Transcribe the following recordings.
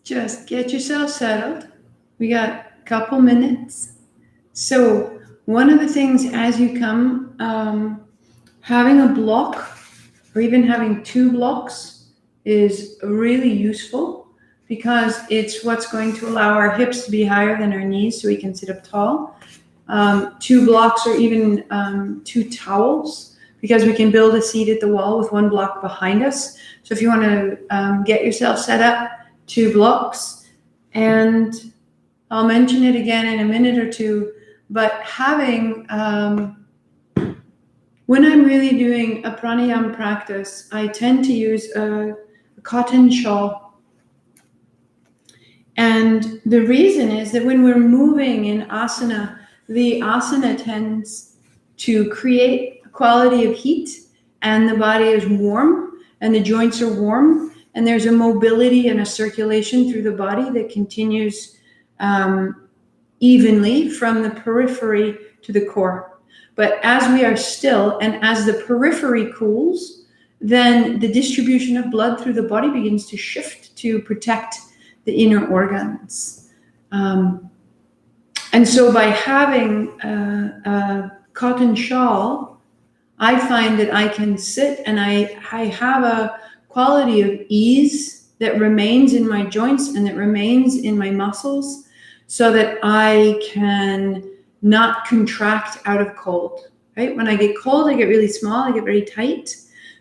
Just get yourself settled. We got a couple minutes. So one of the things as you come, having a block or even having 2 blocks is really useful, because it's what's going to allow our hips to be higher than our knees so we can sit up tall. 2 blocks or even 2 towels, because we can build a seat at the wall with 1 block behind us. So if you want to get yourself set up, 2 blocks. And I'll mention it again in a minute or two, but having, when I'm really doing a pranayama practice, I tend to use a cotton shawl. And the reason is that when we're moving in asana, the asana tends to create a quality of heat, and the body is warm and the joints are warm, and there's a mobility and a circulation through the body that continues evenly from the periphery to the core. But as we are still and as the periphery cools, then the distribution of blood through the body begins to shift to protect the inner organs. And so by having a cotton shawl, I find that I can sit and I have a quality of ease that remains in my joints and that remains in my muscles, so that I can not contract out of cold, right? When I get cold, I get really small, I get very tight.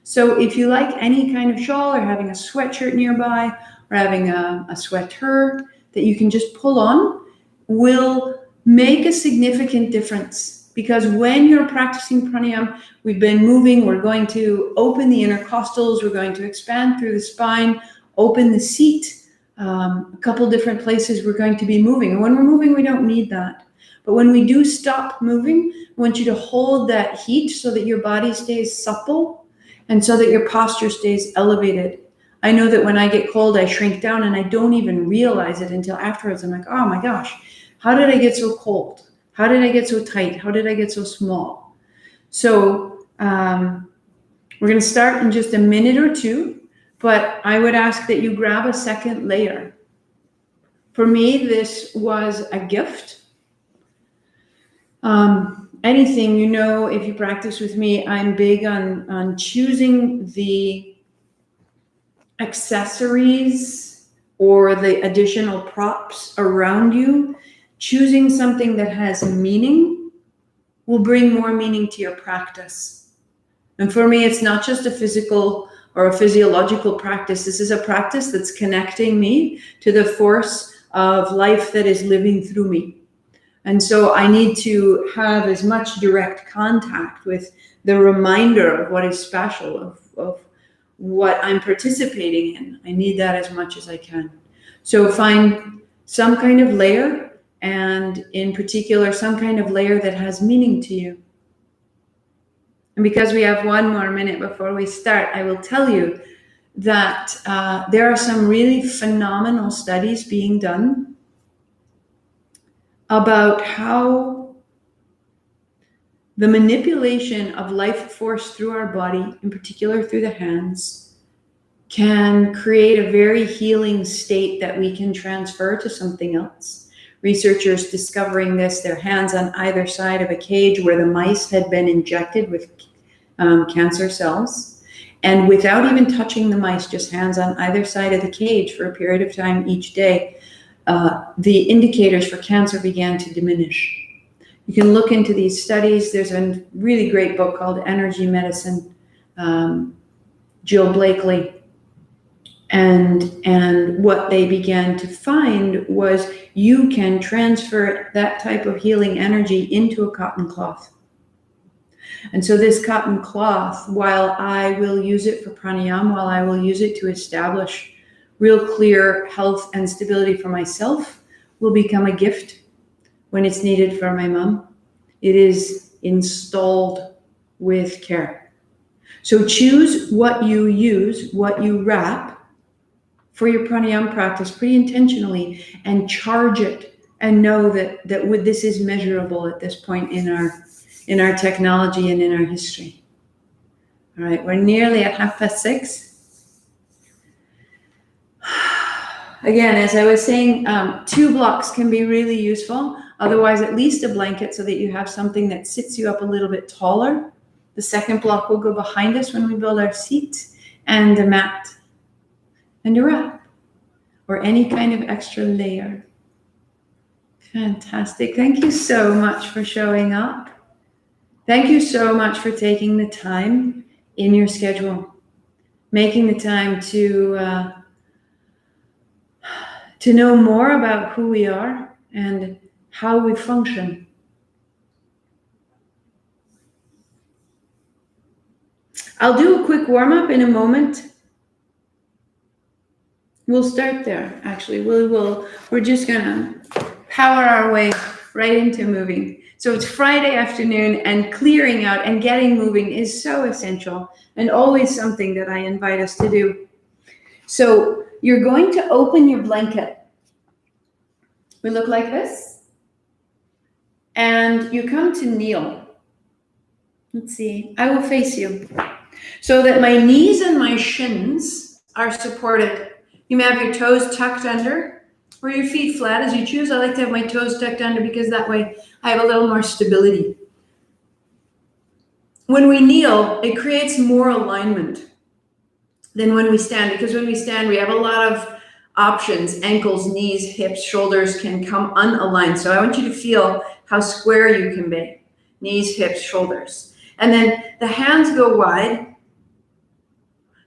So if you like any kind of shawl, or having a sweatshirt nearby, or having a sweater that you can just pull on, will make a significant difference. Because when you're practicing pranayama, we've been moving, we're going to open the intercostals, we're going to expand through the spine, open the seat, a couple different places we're going to be moving. And when we're moving, we don't need that. But when we do stop moving, I want you to hold that heat so that your body stays supple and so that your posture stays elevated. I know that when I get cold, I shrink down and I don't even realize it until afterwards. I'm like, oh my gosh, how did I get so cold? How did I get so tight? How did I get so small? So we're going to start in just a minute or two, but I would ask that you grab a second layer. For me, this was a gift. Anything, you know, if you practice with me, I'm big on choosing the accessories or the additional props around you. Choosing something that has meaning will bring more meaning to your practice. And for me, it's not just a physical or a physiological practice. This is a practice that's connecting me to the force of life that is living through me. And so I need to have as much direct contact with the reminder of what is special, of what I'm participating in. I need that as much as I can. So find some kind of layer, and in particular, some kind of layer that has meaning to you. And because we have 1 more minute before we start, I will tell you that there are some really phenomenal studies being done about how the manipulation of life force through our body, in particular through the hands, can create a very healing state that we can transfer to something else. Researchers discovering this, their hands on either side of a cage where the mice had been injected with cancer cells, and without even touching the mice, just hands on either side of the cage for a period of time each day, the indicators for cancer began to diminish. You can look into these studies. There's a really great book called Energy Medicine, Jill Blakely. And what they began to find was you can transfer that type of healing energy into a cotton cloth. And so this cotton cloth, while I will use it for pranayama, while I will use it to establish real clear health and stability for myself, will become a gift when it's needed for my mom. It is installed with care. So choose what you use, what you wrap for your pranayama practice pretty intentionally, and charge it, and know that this is measurable at this point in in our technology and in our history. All right, we're nearly at 6:30. Again, as I was saying, 2 blocks can be really useful. Otherwise, at least a blanket so that you have something that sits you up a little bit taller. The second block will go behind us when we build our seat, and a mat and a wrap or any kind of extra layer. Fantastic. Thank you so much for showing up. Thank you so much for taking the time in your schedule, making the time to know more about who we are and how we function. I'll do a quick warm-up in a moment. We'll start there, actually. We're just gonna power our way right into moving. So it's Friday afternoon, and clearing out and getting moving is so essential and always something that I invite us to do. So you're going to open your blanket. We look like this. And you come to kneel. Let's see, I will face you so that my knees and my shins are supported. You may have your toes tucked under or your feet flat as you choose. I like to have my toes tucked under because that way I have a little more stability. When we kneel, it creates more alignment than when we stand, because when we stand, we have a lot of options. Ankles, knees, hips, shoulders can come unaligned. So I want you to feel how square you can be. Knees, hips, shoulders. And then the hands go wide.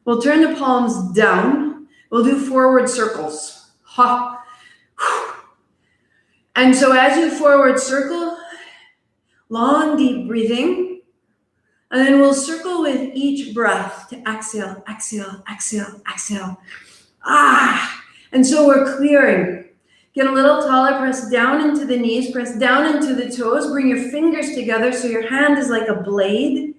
We'll turn the palms down. We'll do forward circles. Ha. And so as you forward circle, long, deep breathing. And then we'll circle with each breath to exhale, exhale, exhale, exhale. And so we're clearing. Get a little taller, press down into the knees, press down into the toes, bring your fingers together so your hand is like a blade.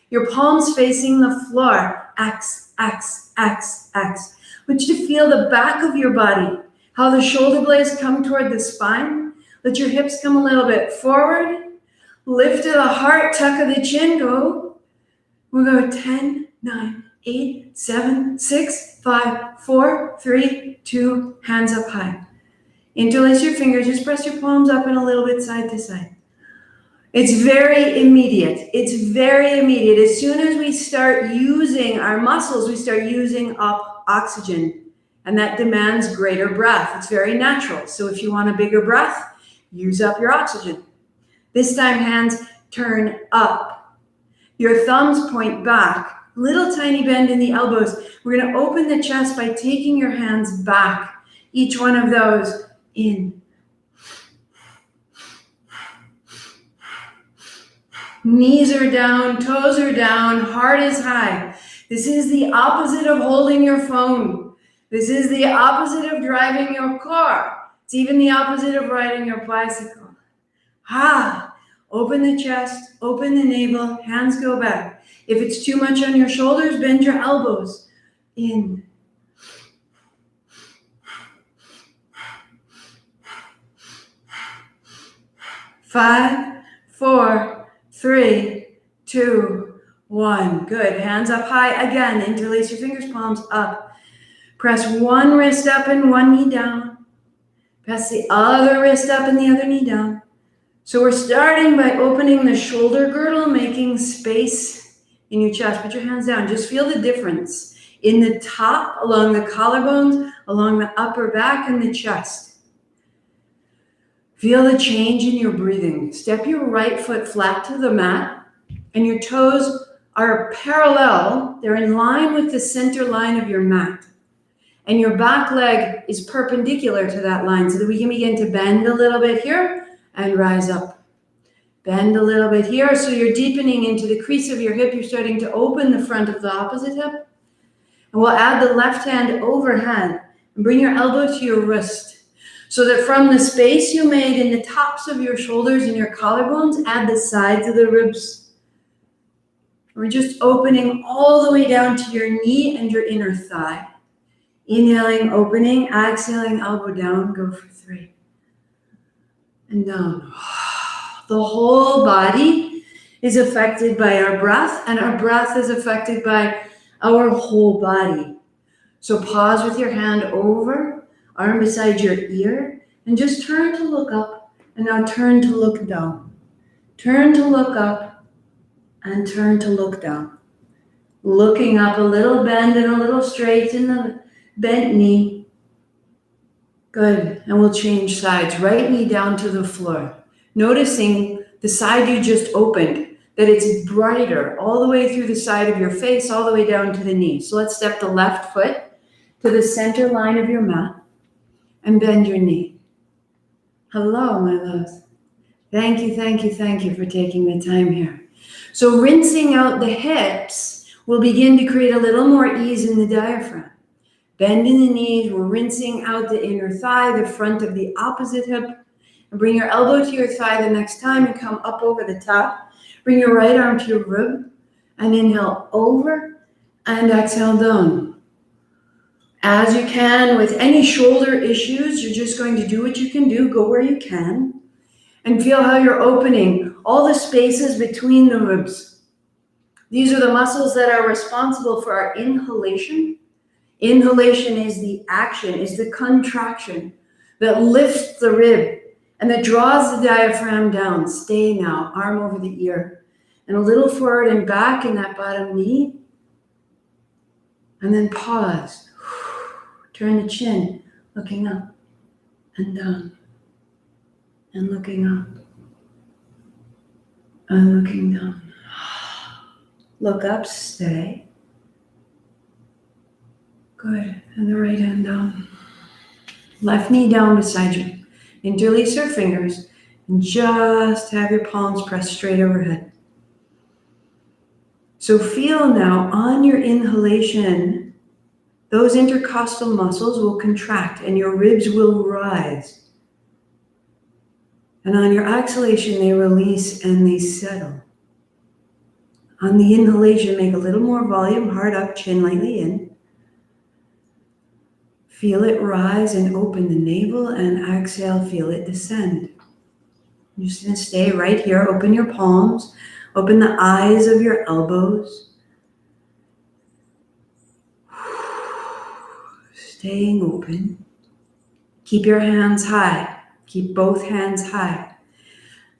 Your palms facing the floor. X, X, X, X. I want you to feel the back of your body, how the shoulder blades come toward the spine. Let your hips come a little bit forward. Lift to the heart, tuck of the chin, go. We'll go 10, 9, 8, 7, 6, 5, 4, 3, 2, hands up high. Interlace your fingers, just press your palms up and a little bit side to side. It's very immediate. It's very immediate. As soon as we start using our muscles, we start using up oxygen, and that demands greater breath. It's very natural. So if you want a bigger breath, use up your oxygen. This time, hands turn up. Your thumbs point back. Little tiny bend in the elbows. We're going to open the chest by taking your hands back. Each one of those in. Knees are down, toes are down, heart is high. This is the opposite of holding your phone. This is the opposite of driving your car. It's even the opposite of riding your bicycle. Open the chest, open the navel, hands go back. If it's too much on your shoulders, bend your elbows. In. Five, 4, 3, 2, 1. Good. Hands up high again. Interlace your fingers, palms up. Press one wrist up and one knee down. Press the other wrist up and the other knee down. So we're starting by opening the shoulder girdle, making space in your chest. Put your hands down. Just feel the difference in the top, along the collarbones, along the upper back and the chest. Feel the change in your breathing. Step your right foot flat to the mat, and your toes are parallel. They're in line with the center line of your mat. And your back leg is perpendicular to that line so that we can begin to bend a little bit here and rise up. Bend a little bit here. So you're deepening into the crease of your hip. You're starting to open the front of the opposite hip. And we'll add the left hand overhead and bring your elbow to your wrist. So that from the space you made in the tops of your shoulders and your collarbones, add the sides of the ribs. We're just opening all the way down to your knee and your inner thigh. Inhaling, opening, exhaling, elbow down, go for 3. And down. The whole body is affected by our breath, and our breath is affected by our whole body. So pause with your hand over, arm beside your ear, and just turn to look up, and now turn to look down. Turn to look up, and turn to look down. Looking up, a little bend and a little straight in the bent knee. Good, and we'll change sides. Right knee down to the floor. Noticing the side you just opened, that it's brighter all the way through the side of your face, all the way down to the knee. So let's step the left foot to the center line of your mat and bend your knee. Hello, my loves. Thank you, thank you, thank you for taking the time here. So rinsing out the hips will begin to create a little more ease in the diaphragm. Bending the knees, we're rinsing out the inner thigh, the front of the opposite hip. And bring your elbow to your thigh the next time and come up over the top. Bring your right arm to your rib and inhale over and exhale down. As you can, with any shoulder issues, you're just going to do what you can do, go where you can, and feel how you're opening all the spaces between the ribs. These are the muscles that are responsible for our inhalation. Inhalation is the action, is the contraction that lifts the rib and that draws the diaphragm down. Stay now, arm over the ear, and a little forward and back in that bottom knee. And then pause. Turn the chin, looking up and down, and looking up and looking down. Look up, stay. Good, and the right hand down. Left knee down beside you. Interlace your fingers and just have your palms pressed straight overhead. So feel now on your inhalation, those intercostal muscles will contract and your ribs will rise. And on your exhalation, they release and they settle. On the inhalation, make a little more volume, heart up, chin lightly in. Feel it rise and open the navel, and exhale, feel it descend. You're just going to stay right here. Open your palms. Open the eyes of your elbows. Staying open. Keep your hands high. Keep both hands high.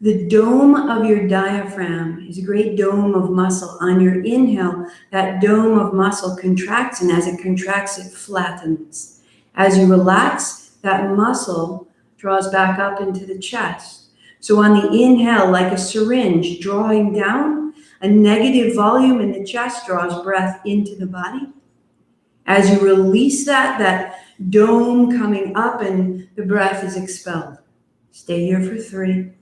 The dome of your diaphragm is a great dome of muscle. On your inhale, that dome of muscle contracts, and as it contracts, it flattens. As you relax, that muscle draws back up into the chest. So on the inhale, like a syringe drawing down, a negative volume in the chest draws breath into the body. As you release that dome coming up and the breath is expelled. Stay here for 3.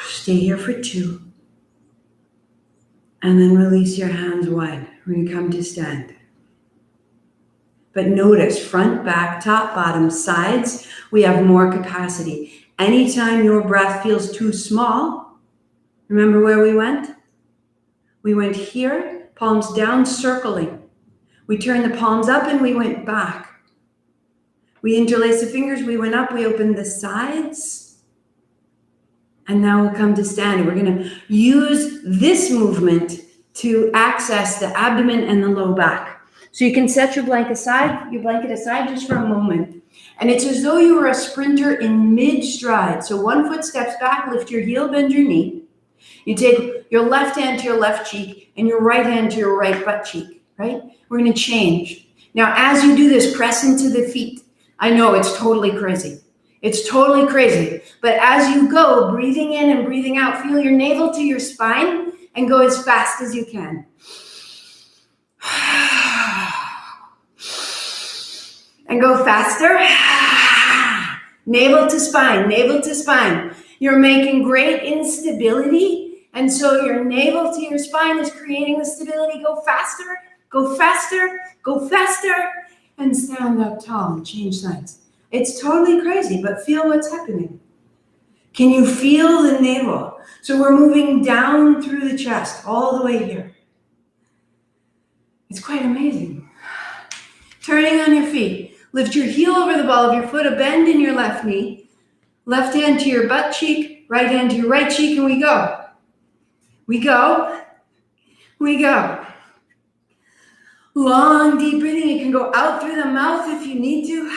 Stay here for 2. And then release your hands wide. We're going to come to stand. But notice, front, back, top, bottom, sides, we have more capacity. Anytime your breath feels too small, remember where we went? We went here, palms down, circling. We turned the palms up and we went back. We interlaced the fingers, we went up, we opened the sides. And now we'll come to stand. We're going to use this movement to access the abdomen and the low back. So you can set your blanket aside just for a moment. And it's as though you were a sprinter in mid-stride. So one foot steps back, lift your heel, bend your knee. You take your left hand to your left cheek and your right hand to your right butt cheek, right? We're going to change. Now, as you do this, press into the feet. I know it's totally crazy. It's totally crazy. But as you go, breathing in and breathing out, feel your navel to your spine and go as fast as you can. And go faster. Navel to spine, navel to spine. You're making great instability. And so your navel to your spine is creating the stability. Go faster, go faster, go faster. And stand up tall and change sides. It's totally crazy, but feel what's happening. Can you feel the navel? So we're moving down through the chest, all the way here. It's quite amazing. Turning on your feet. Lift your heel over the ball of your foot, a bend in your left knee. Left hand to your butt cheek, Right hand to your right cheek, and we go. We go. We go. Long, deep breathing. You can go out through the mouth if you need to.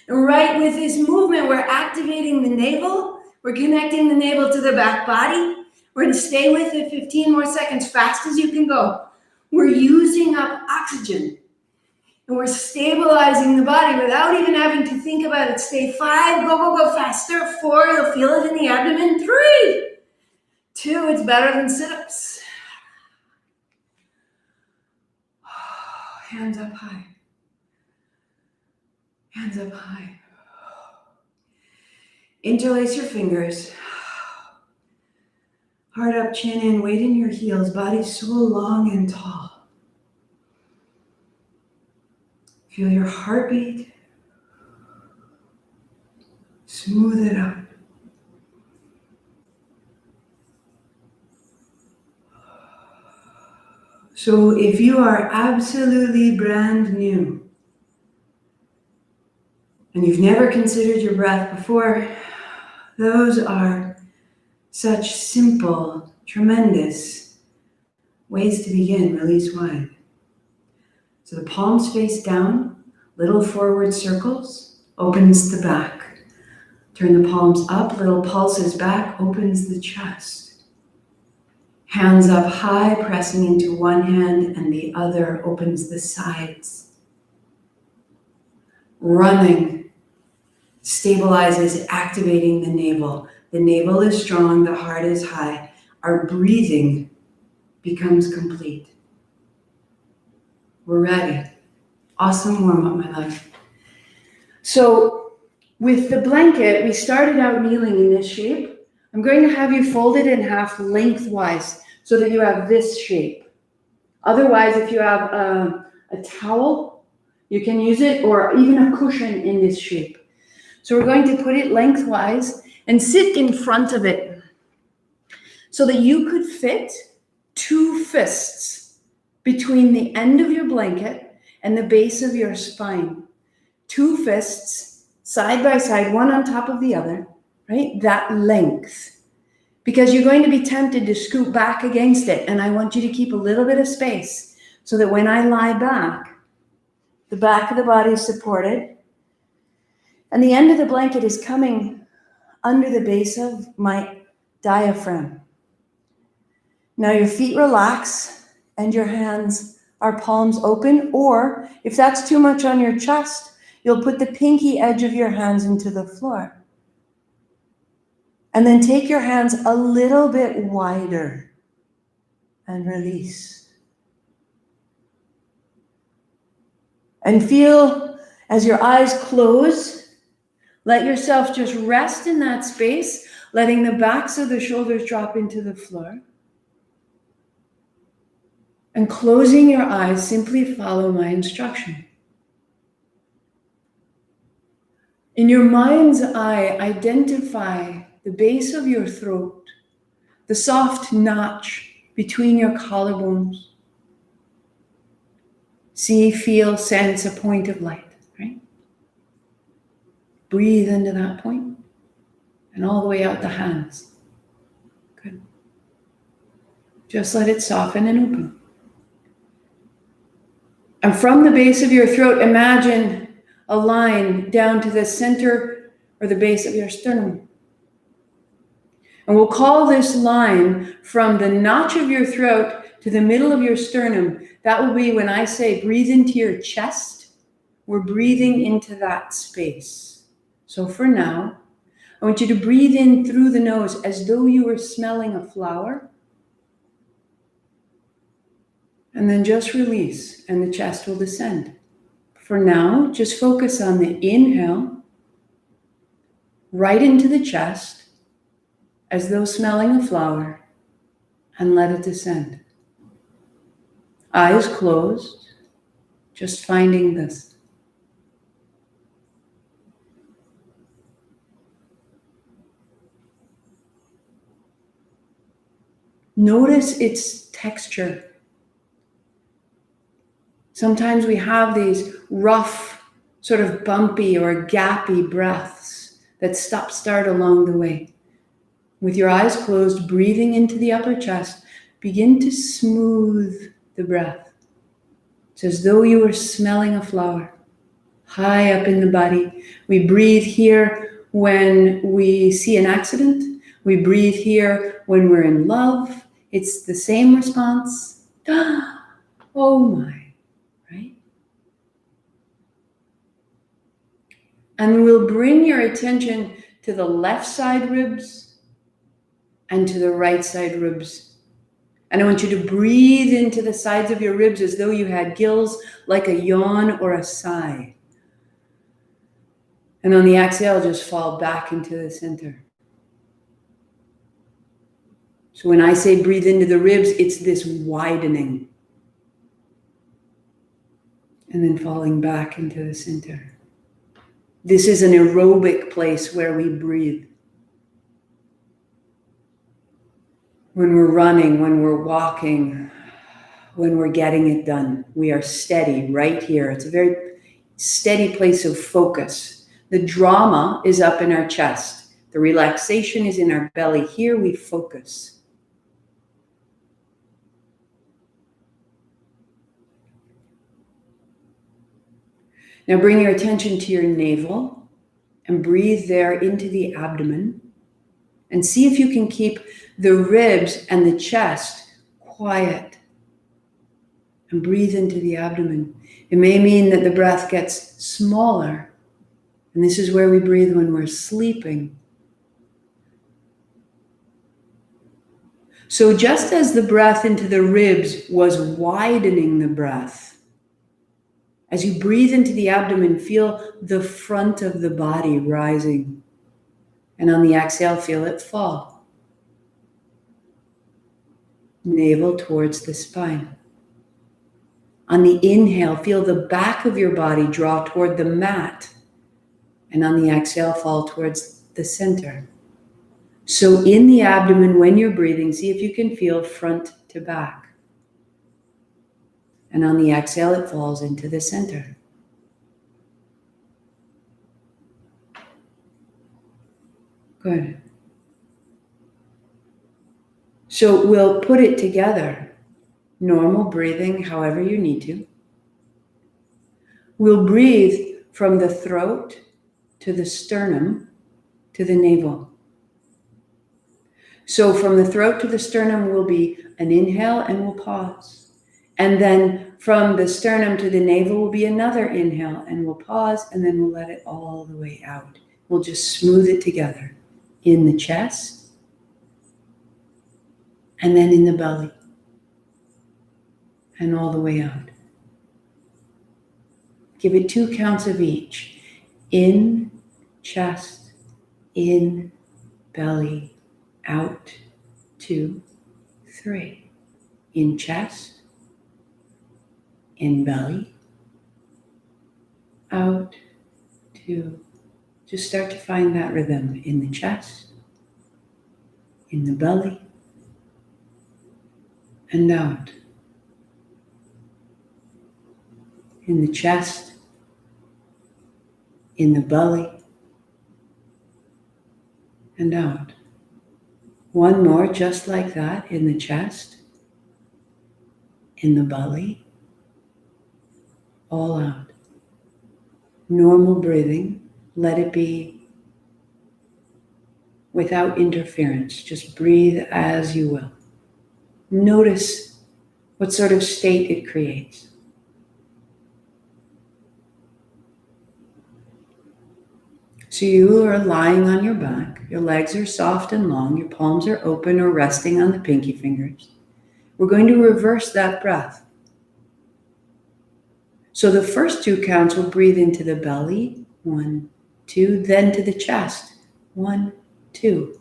Right with this movement, we're activating the navel. We're connecting the navel to the back body. We're going to stay with it 15 more seconds, fast as you can go. We're using up oxygen. And we're stabilizing the body without even having to think about it. Stay 5, go faster. 4, you'll feel it in the abdomen. 3, 2, it's better than sit-ups. Hands up high. Hands up high. Interlace your fingers. Heart up, chin in, weight in your heels. Body so long and tall. Feel your heartbeat. Smooth it out. So if you are absolutely brand new and you've never considered your breath before, those are such simple, tremendous ways to begin. Release wide. So the palms face down, little forward circles, opens the back. Turn the palms up, little pulses back, opens the chest. Hands up high, pressing into one hand and the other, opens the sides. Running, stabilizes, activating the navel. The navel is strong, the heart is high. Our breathing becomes complete. We're ready. Awesome warm-up, my love. So with the blanket, we started out kneeling in this shape. I'm going to have you fold it in half lengthwise so that you have this shape. Otherwise, if you have a towel, you can use it, or even a cushion in this shape. So we're going to put it lengthwise and sit in front of it so that you could fit 2 fists between the end of your blanket and the base of your spine. 2 fists, side by side, one on top of the other, right? That length. Because you're going to be tempted to scoot back against it, and I want you to keep a little bit of space so that when I lie back, the back of the body is supported, and the end of the blanket is coming under the base of my diaphragm. Now your feet relax, and your hands are palms open, or if that's too much on your chest, you'll put the pinky edge of your hands into the floor. And then take your hands a little bit wider and release. And feel as your eyes close, let yourself just rest in that space, letting the backs of the shoulders drop into the floor. And closing your eyes, simply follow my instruction. In your mind's eye, identify the base of your throat, the soft notch between your collarbones. See, feel, sense a point of light, right? Breathe into that point and all the way out the hands. Good. Just let it soften and open. And from the base of your throat, imagine a line down to the center or the base of your sternum. And we'll call this line from the notch of your throat to the middle of your sternum. That will be when I say breathe into your chest, we're breathing into that space. So for now, I want you to breathe in through the nose as though you were smelling a flower. And then just release, and the chest will descend. For now, just focus on the inhale, right into the chest, as though smelling a flower, and let it descend. Eyes closed, just finding this. Notice its texture. Sometimes we have these rough sort of bumpy or gappy breaths that stop-start along the way. With your eyes closed, breathing into the upper chest, begin to smooth the breath. It's as though you were smelling a flower high up in the body. We breathe here when we see an accident. We breathe here when we're in love. It's the same response. Oh my, right? And we'll bring your attention to the left side ribs and to the right side ribs. And I want you to breathe into the sides of your ribs as though you had gills, like a yawn or a sigh. And on the exhale, just fall back into the center. So when I say breathe into the ribs, it's this widening. And then falling back into the center. This is an aerobic place where we breathe. When we're running, when we're walking, when we're getting it done, we are steady right here. It's a very steady place of focus. The drama is up in our chest. The relaxation is in our belly. Here we focus. Now bring your attention to your navel and breathe there into the abdomen. And see if you can keep the ribs and the chest quiet. And breathe into the abdomen. It may mean that the breath gets smaller. And this is where we breathe when we're sleeping. So just as the breath into the ribs was widening the breath, as you breathe into the abdomen, feel the front of the body rising. And on the exhale, feel it fall. Navel towards the spine. On the inhale, feel the back of your body draw toward the mat. And on the exhale, fall towards the center. So in the abdomen, when you're breathing, see if you can feel front to back. And on the exhale, it falls into the center. Good. So we'll put it together. Normal breathing, however you need to. We'll breathe from the throat to the sternum to the navel. So from the throat to the sternum will be an inhale and we'll pause. And then from the sternum to the navel will be another inhale and we'll pause and then we'll let it all the way out. We'll just smooth it together in the chest and then in the belly and all the way out. Give it 2 counts of each. In, chest, in, belly, out, 2, 3. In chest, in belly, out, 2. Just start to find that rhythm in the chest, in the belly, and out. In the chest, in the belly, and out. One more just like that, in the chest, in the belly, all out. Normal breathing, let it be without interference. Just breathe as you will. Notice what sort of state it creates. So you are lying on your back, your legs are soft and long, your palms are open or resting on the pinky fingers. We're going to reverse that breath. So the first 2 counts will breathe into the belly, 1, 2, then to the chest, 1, 2.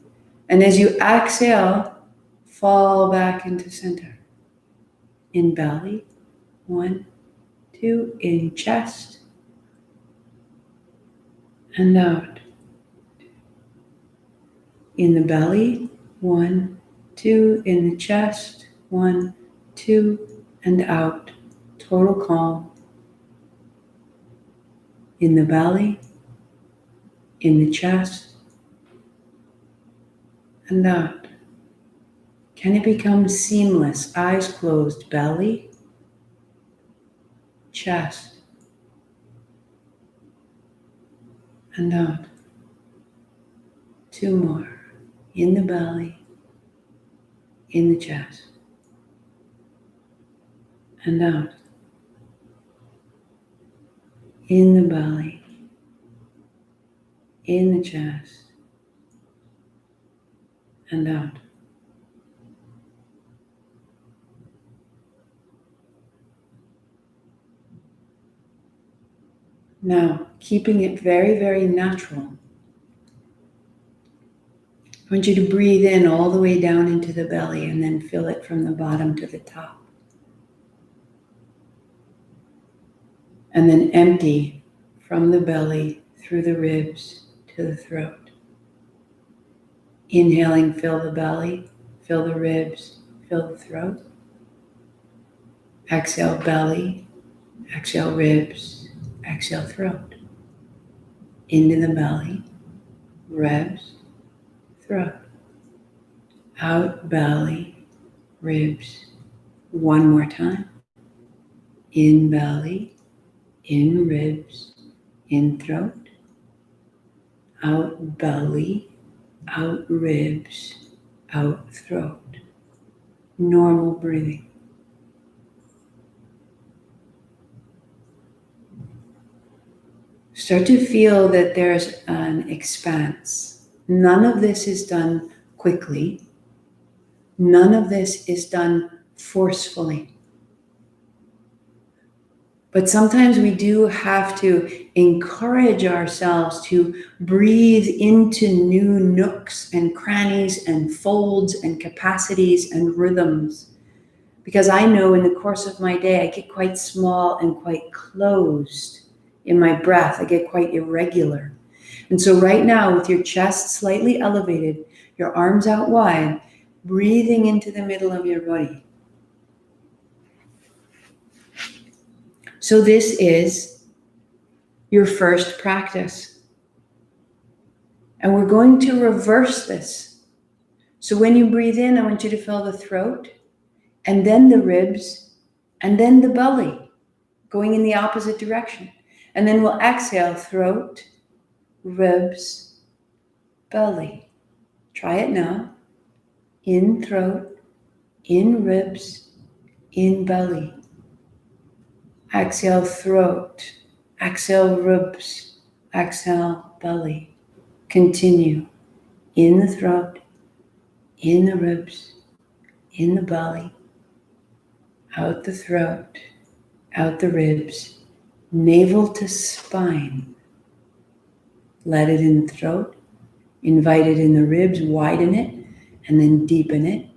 And as you exhale, fall back into center. In belly, 1, 2, in chest, and out. In the belly, 1, 2, in the chest, 1, 2, and out. Total calm. in the belly, in the chest, and out. Can it become seamless? Eyes closed, belly, chest, and out. 2 more. In the belly, in the chest, and out. In the belly, in the chest, and out. Now, keeping it very, very natural, I want you to breathe in all the way down into the belly and then fill it from the bottom to the top. And then empty from the belly through the ribs to the throat. Inhaling, fill the belly, fill the ribs, fill the throat. Exhale, belly, exhale, ribs, exhale, throat. Into the belly, ribs, throat. Out, belly, ribs. 1 more time. In belly, in ribs, in throat. Out belly, out ribs, out throat. Normal breathing. Start to feel that there's an expanse. None of this is done quickly. None of this is done forcefully. But sometimes we do have to encourage ourselves to breathe into new nooks and crannies and folds and capacities and rhythms. Because I know in the course of my day, I get quite small and quite closed in my breath. I get quite irregular. And so right now, with your chest slightly elevated, your arms out wide, breathing into the middle of your body. So this is your first practice. And we're going to reverse this. So when you breathe in, I want you to fill the throat, and then the ribs, and then the belly, going in the opposite direction. And then we'll exhale, throat, ribs, belly. Try it now. In throat, in ribs, in belly. Exhale, throat. Exhale, ribs. Exhale, belly. Continue. In the throat, in the ribs, in the belly. Out the throat, out the ribs. Navel to spine. Let it in the throat. Invite it in the ribs. Widen it. And then deepen it.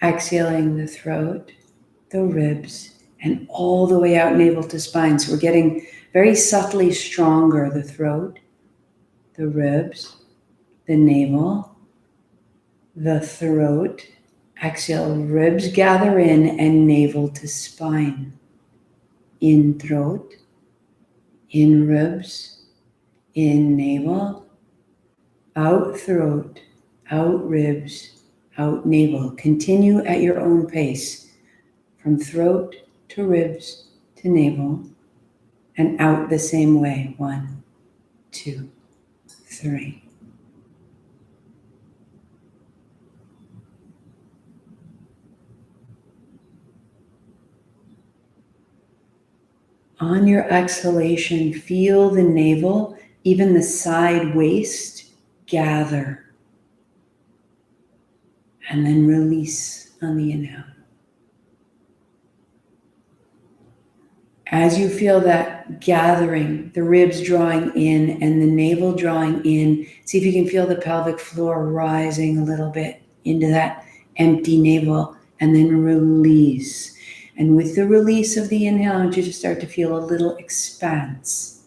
Exhaling the throat, the ribs, and all the way out navel to spine. So we're getting very subtly stronger. The throat, the ribs, the navel, the throat. Exhale, ribs gather in and navel to spine. In throat, in ribs, in navel, out throat, out ribs, out navel. Continue at your own pace. From throat to ribs to navel, and out the same way. 1, 2, 3. On your exhalation, feel the navel, even the side waist, gather. And then release on the inhale. As you feel that gathering, the ribs drawing in and the navel drawing in, see if you can feel the pelvic floor rising a little bit into that empty navel, and then release. And with the release of the inhale, I want you to start to feel a little expanse.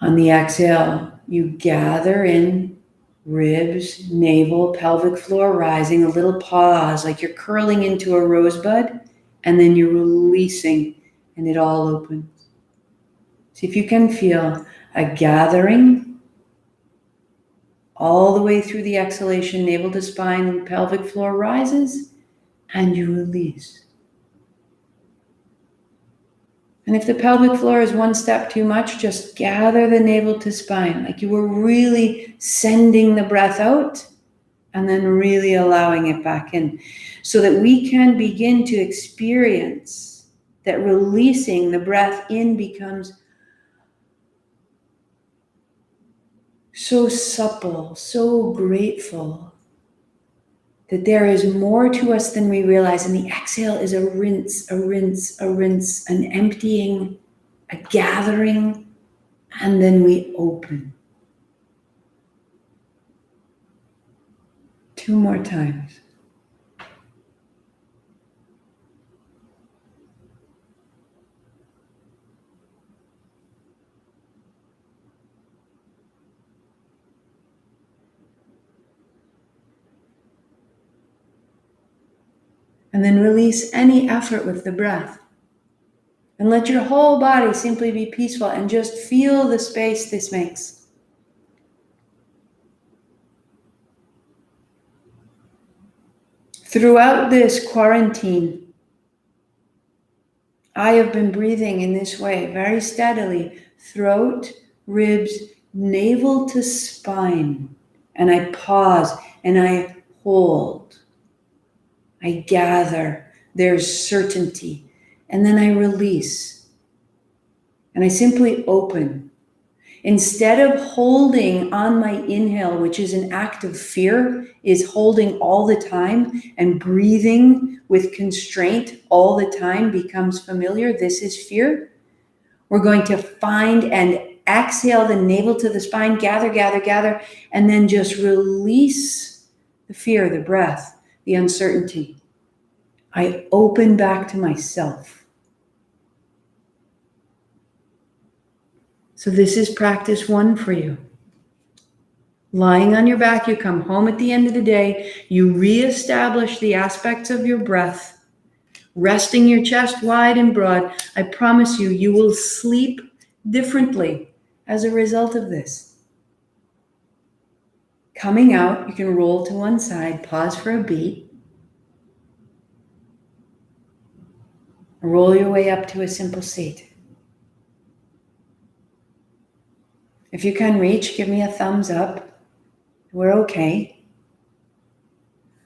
On the exhale, you gather in, ribs, navel, pelvic floor rising, a little pause, like you're curling into a rosebud. And then you're releasing and it all opens. See if you can feel a gathering all the way through the exhalation, navel to spine, pelvic floor rises, and you release. And if the pelvic floor is one step too much, just gather the navel to spine, like you were really sending the breath out and then really allowing it back in, so that we can begin to experience that releasing the breath in becomes so supple, so grateful, that there is more to us than we realize. And the exhale is a rinse, a rinse, a rinse, an emptying, a gathering, and then we open. 2 more times. And then release any effort with the breath. And let your whole body simply be peaceful and just feel the space this makes. Throughout this quarantine, I have been breathing in this way, very steadily, throat, ribs, navel to spine. And I pause and I hold. I gather, there's certainty, and then I release. And I simply open. Instead of holding on my inhale, which is an act of fear, is holding all the time, and breathing with constraint all the time becomes familiar. This is fear. We're going to find and exhale the navel to the spine, gather, gather, gather, and then just release the fear, the breath, the uncertainty. I open back to myself. So this is practice 1 for you. Lying on your back, you come home at the end of the day, you reestablish the aspects of your breath, resting your chest wide and broad. I promise you, you will sleep differently as a result of this. Coming out, you can roll to one side, pause for a beat. Roll your way up to a simple seat. If you can reach, give me a thumbs up. We're okay.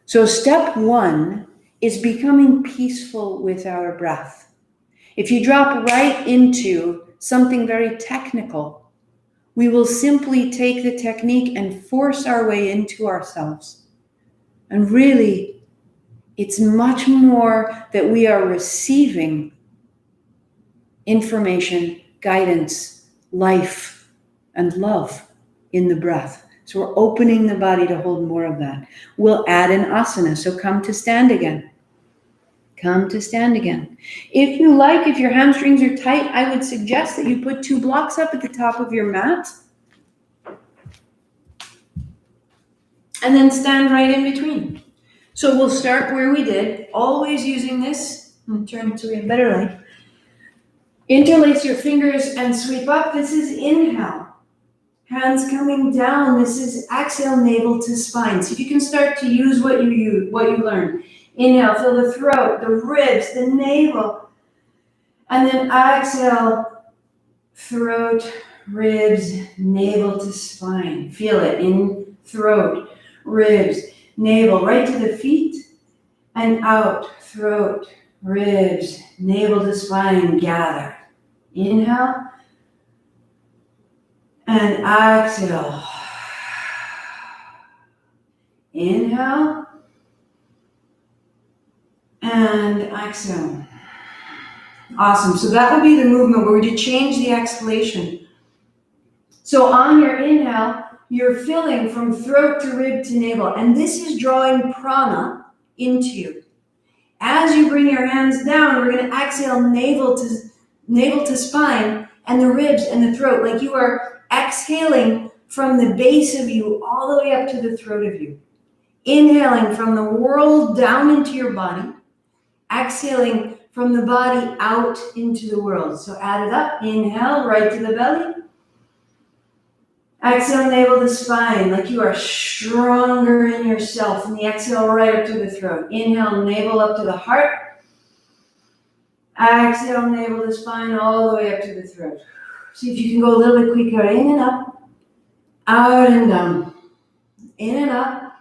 So step 1 is becoming peaceful with our breath. If you drop right into something very technical, we will simply take the technique and force our way into ourselves. And really, it's much more that we are receiving information, guidance, life, and love in the breath. So we're opening the body to hold more of that. We'll add an asana. So come to stand again. Come to stand again. If you like, if your hamstrings are tight, I would suggest that you put 2 blocks up at the top of your mat. And then stand right in between. So we'll start where we did, always using this. I'm going to turn it to a better light. Interlace your fingers and sweep up. This is inhale. Hands coming down. This is exhale, navel to spine. So if you can start to use what you learned. Inhale, feel the throat, the ribs, the navel. And then exhale, throat, ribs, navel to spine. Feel it in throat, ribs, navel, right to the feet. And out, throat, ribs, navel to spine, gather. Inhale. And exhale. Inhale. And exhale. Awesome. So that will be the movement. We're going to change the exhalation. So on your inhale, you're filling from throat to rib to navel. And this is drawing prana into you. As you bring your hands down, we're going to exhale navel to spine and the ribs and the throat. Like you are exhaling from the base of you all the way up to the throat of you. Inhaling from the world down into your body. Exhaling from the body out into the world. So add it up. Inhale, right to the belly. Exhale, navel to spine, like you are stronger in yourself. And the exhale right up to the throat. Inhale, navel up to the heart. Exhale, navel to spine, all the way up to the throat. See if you can go a little bit quicker. In and up, out and down. In and up,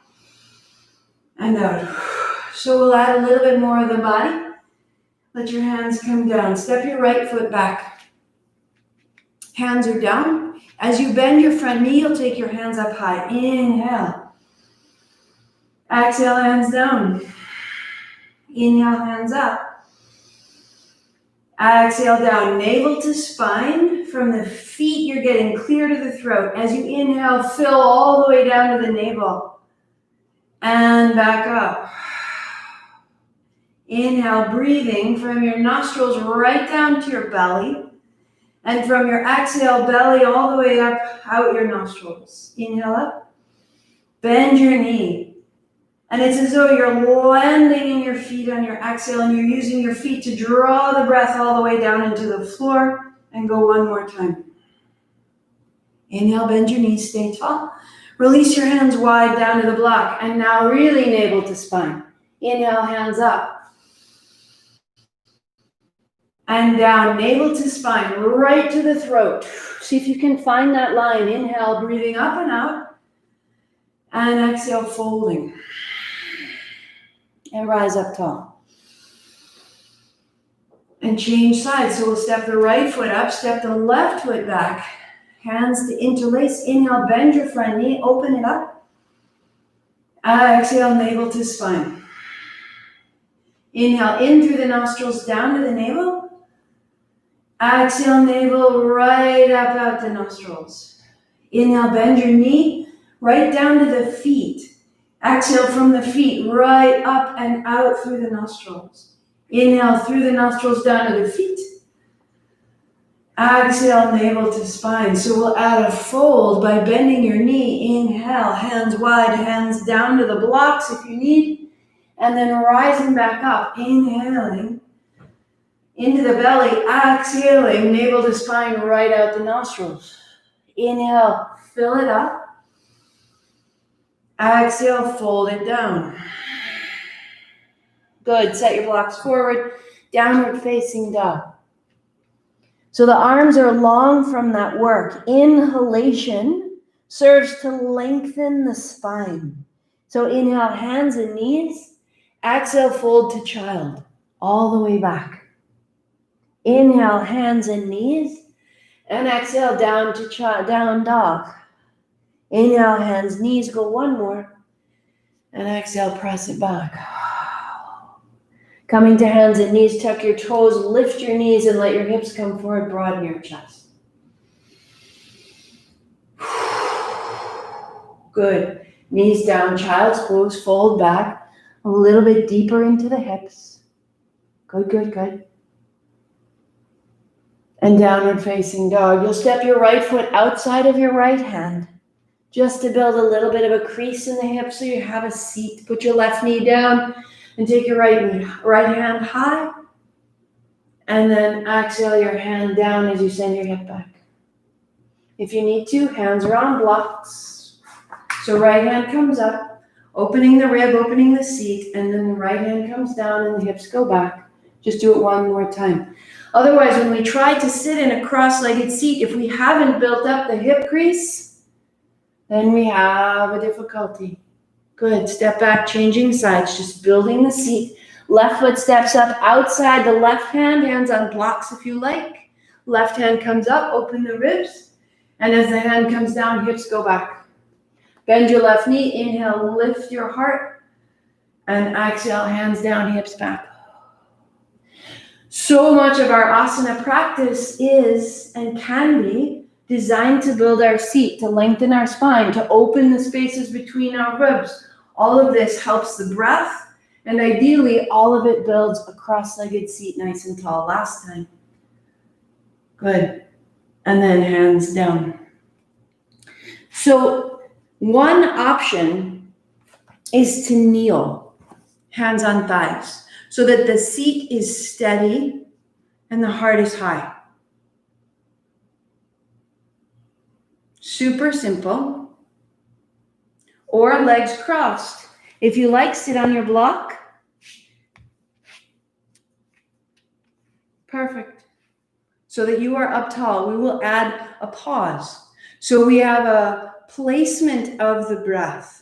and out. So we'll add a little bit more of the body. Let your hands come down. Step your right foot back. Hands are down. As you bend your front knee, you'll take your hands up high. Inhale. Exhale, hands down. Inhale, hands up. Exhale, down. Navel to spine. From the feet, you're getting clear to the throat. As you inhale, fill all the way down to the navel. And back up. Inhale, breathing from your nostrils right down to your belly. And from your exhale, belly all the way up, out your nostrils. Inhale up. Bend your knee. And it's as though you're landing in your feet on your exhale and you're using your feet to draw the breath all the way down into the floor. And go one more time. Inhale, bend your knees, stay tall. Release your hands wide down to the block. And now really navel to spine. Inhale, hands up. And down, navel to spine, right to the throat. See if you can find that line. Inhale, breathing up and out. And exhale, folding. And rise up tall. And change sides. So we'll step the right foot up, step the left foot back. Hands to interlace. Inhale, bend your front knee, open it up. Exhale, navel to spine. Inhale, in through the nostrils, down to the navel. Exhale, navel right up out the nostrils. Inhale, bend your knee right down to the feet. Exhale from the feet, right up and out through the nostrils. Inhale through the nostrils down to the feet. Exhale, navel to spine. So we'll add a fold by bending your knee. Inhale, hands wide, hands down to the blocks if you need. And then rising back up, inhaling into the belly, exhaling, navel to spine, right out the nostrils. Inhale, fill it up. Exhale, fold it down. Good, set your blocks forward, downward facing dog. So the arms are long from that work. Inhalation serves to lengthen the spine. So inhale, hands and knees. Exhale, fold to child, all the way back. Inhale, hands and knees, and exhale, down to down dog. Inhale, hands, knees, go one more, and exhale, press it back. Coming to hands and knees, tuck your toes, lift your knees, and let your hips come forward, broaden your chest. Good. Knees down, child's pose, fold back a little bit deeper into the hips. Good, good, good. And downward facing dog. You'll step your right foot outside of your right hand just to build a little bit of a crease in the hip so you have a seat. Put your left knee down and take your right hand high. And then exhale your hand down as you send your hip back. If you need to, hands are on blocks. So right hand comes up, opening the rib, opening the seat, and then the right hand comes down and the hips go back. Just do it one more time. Otherwise, when we try to sit in a cross-legged seat, if we haven't built up the hip crease, then we have a difficulty. Good. Step back, changing sides, just building the seat. Left foot steps up outside the left hand, hands on blocks if you like. Left hand comes up, open the ribs. And as the hand comes down, hips go back. Bend your left knee, inhale, lift your heart. And exhale, hands down, hips back. So much of our asana practice is and can be designed to build our seat, to lengthen our spine, to open the spaces between our ribs. All of this helps the breath, and ideally, all of it builds a cross-legged seat nice and tall. Last time. Good. And then hands down. So one option is to kneel, hands on thighs. so that the seat is steady and the heart is high. Super simple. Or legs crossed. If you like, sit on your block. Perfect. So that you are up tall. We will add a pause. So we have a placement of the breath.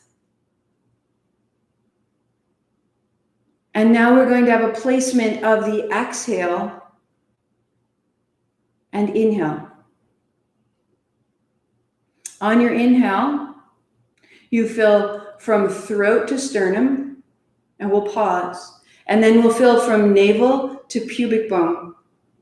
And now we're going to have a placement of the exhale and inhale. On your inhale, you fill from throat to sternum, and we'll pause. And then we'll fill from navel to pubic bone,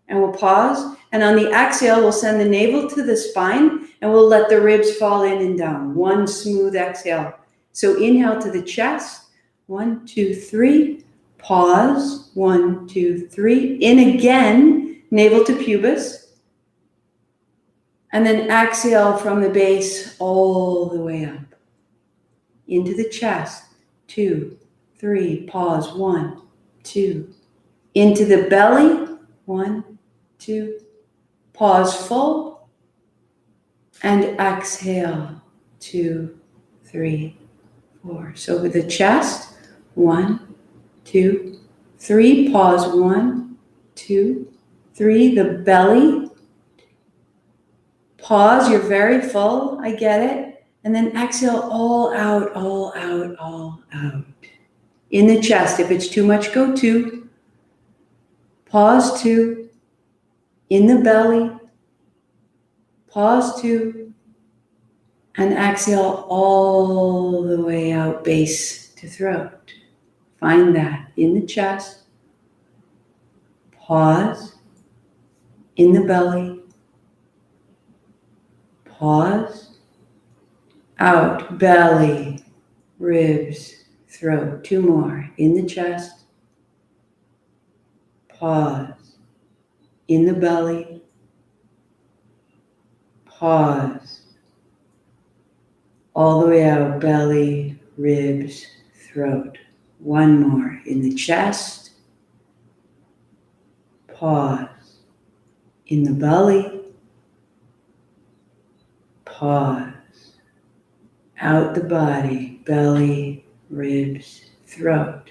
and we'll pause. And on the exhale, we'll send the navel to the spine, and we'll let the ribs fall in and down. One smooth exhale. So inhale to the chest. 1, 2, 3. Pause. 1, 2, 3. In again, navel to pubis. And then exhale from the base all the way up. Into the chest. 2, 3. Pause. 1, 2. Into the belly. 1, 2. Pause full. And exhale. 2, 3, 4. So with the chest. 1, 2, 3. Pause. 1, 2, 3. The belly. Pause, you're very full, I get it. And then exhale all out, all out, all out. In the chest, if it's too much, go 2. Pause 2. In the belly. Pause 2. And exhale all the way out, base to throat. Find that in the chest. Pause. In the belly. Pause. Out, belly, ribs, throat. 2 more. In the chest. Pause. In the belly. Pause. All the way out, belly, ribs, throat. 1 more. In the chest. Pause. In the belly. Pause. Out the body, belly, ribs, throat.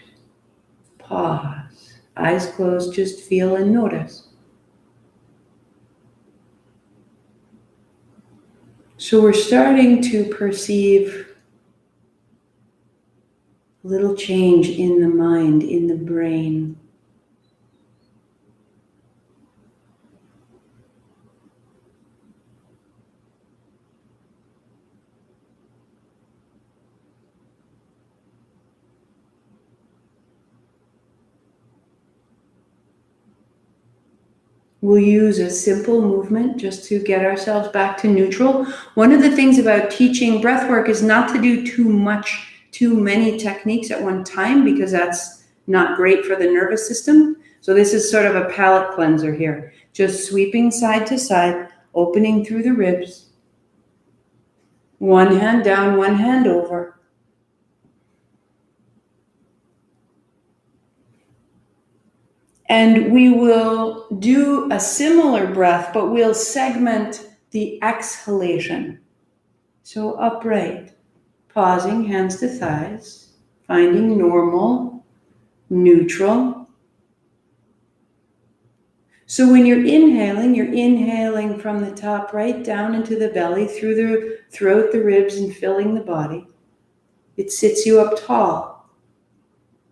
Pause. Eyes closed, just feel and notice. So we're starting to perceive a little change in the mind, in the brain. We'll use a simple movement just to get ourselves back to neutral. One of the things about teaching breathwork is not to do too many techniques at one time, because that's not great for the nervous system. So this is sort of a palate cleanser here. Just sweeping side to side, opening through the ribs. One hand down, one hand over. And we will do a similar breath, but we'll segment the exhalation. So upright, pausing, hands to thighs, finding normal, neutral. So when you're inhaling from the top right down into the belly, through the throat, the ribs, and filling the body. It sits you up tall.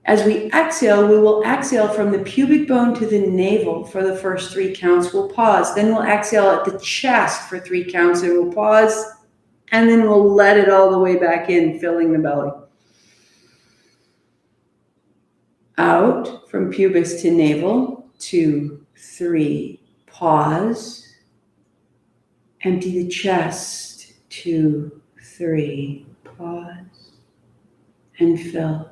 As we exhale, we will exhale from the pubic bone to the navel for the first 3 counts. We'll pause. Then we'll exhale at the chest for 3 counts, and we'll pause. And then we'll let it all the way back in, filling the belly. Out from pubis to navel. 2, 3. Pause. Empty the chest. 2, 3. Pause. And fill.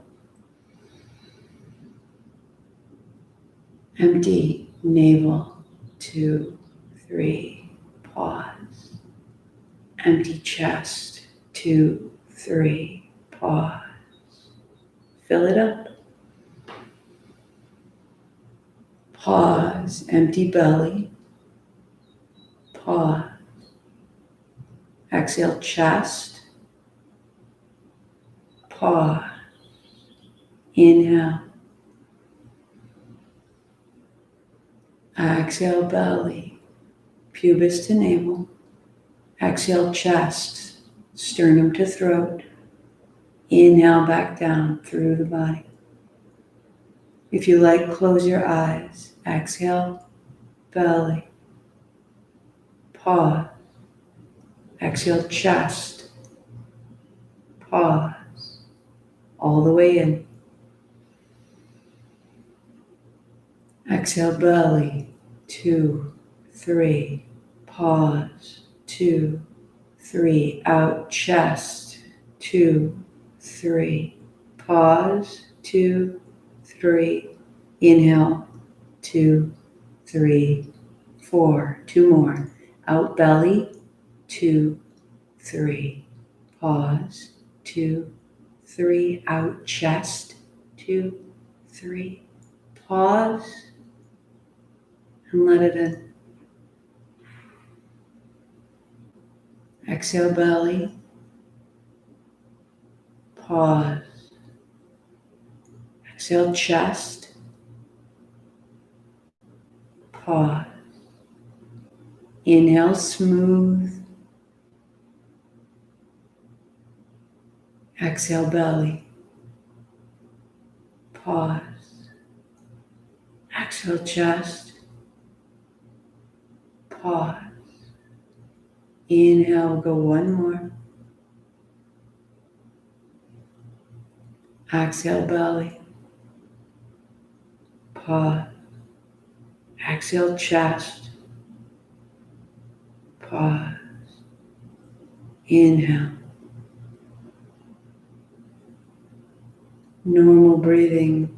Empty navel. 2, 3. Pause. Empty chest. 2, 3. Pause. Fill it up. Pause, empty belly. Pause. Exhale, chest. Pause. Inhale. Exhale, belly. Pubis to navel. Exhale, chest. Sternum to throat. Inhale back down through the body. If you like, close your eyes. Exhale, belly. Pause. Exhale, chest. Pause. All the way in. Exhale, belly. 2, 3. Pause. 2, 3. Out, chest. 2, 3. Pause. 2, 3. Inhale. 2, 3, 4. 2 more. Out, belly. 2, 3. Pause. 2, 3. Out, chest. 2, 3. Pause. And let it in. Exhale, belly. Pause. Exhale, chest. Pause. Inhale, smooth. Exhale, belly. Pause. Exhale, chest. Pause. Inhale, go one more. Exhale, belly. Pause. Exhale, chest. Pause. Inhale. Normal breathing.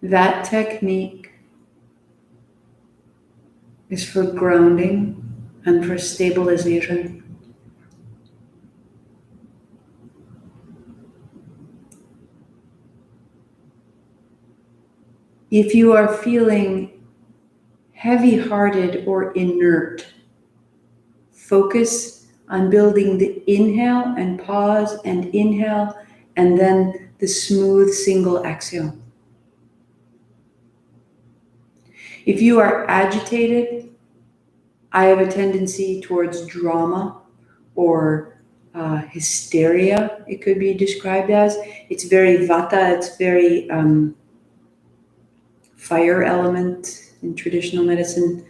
That technique is for grounding and for stabilization. If you are feeling heavy-hearted or inert, focus on building the inhale and pause and inhale and then the smooth single exhale. If you are agitated, I have a tendency towards drama or hysteria, it could be described as. It's very vata, it's very fire element in traditional medicine.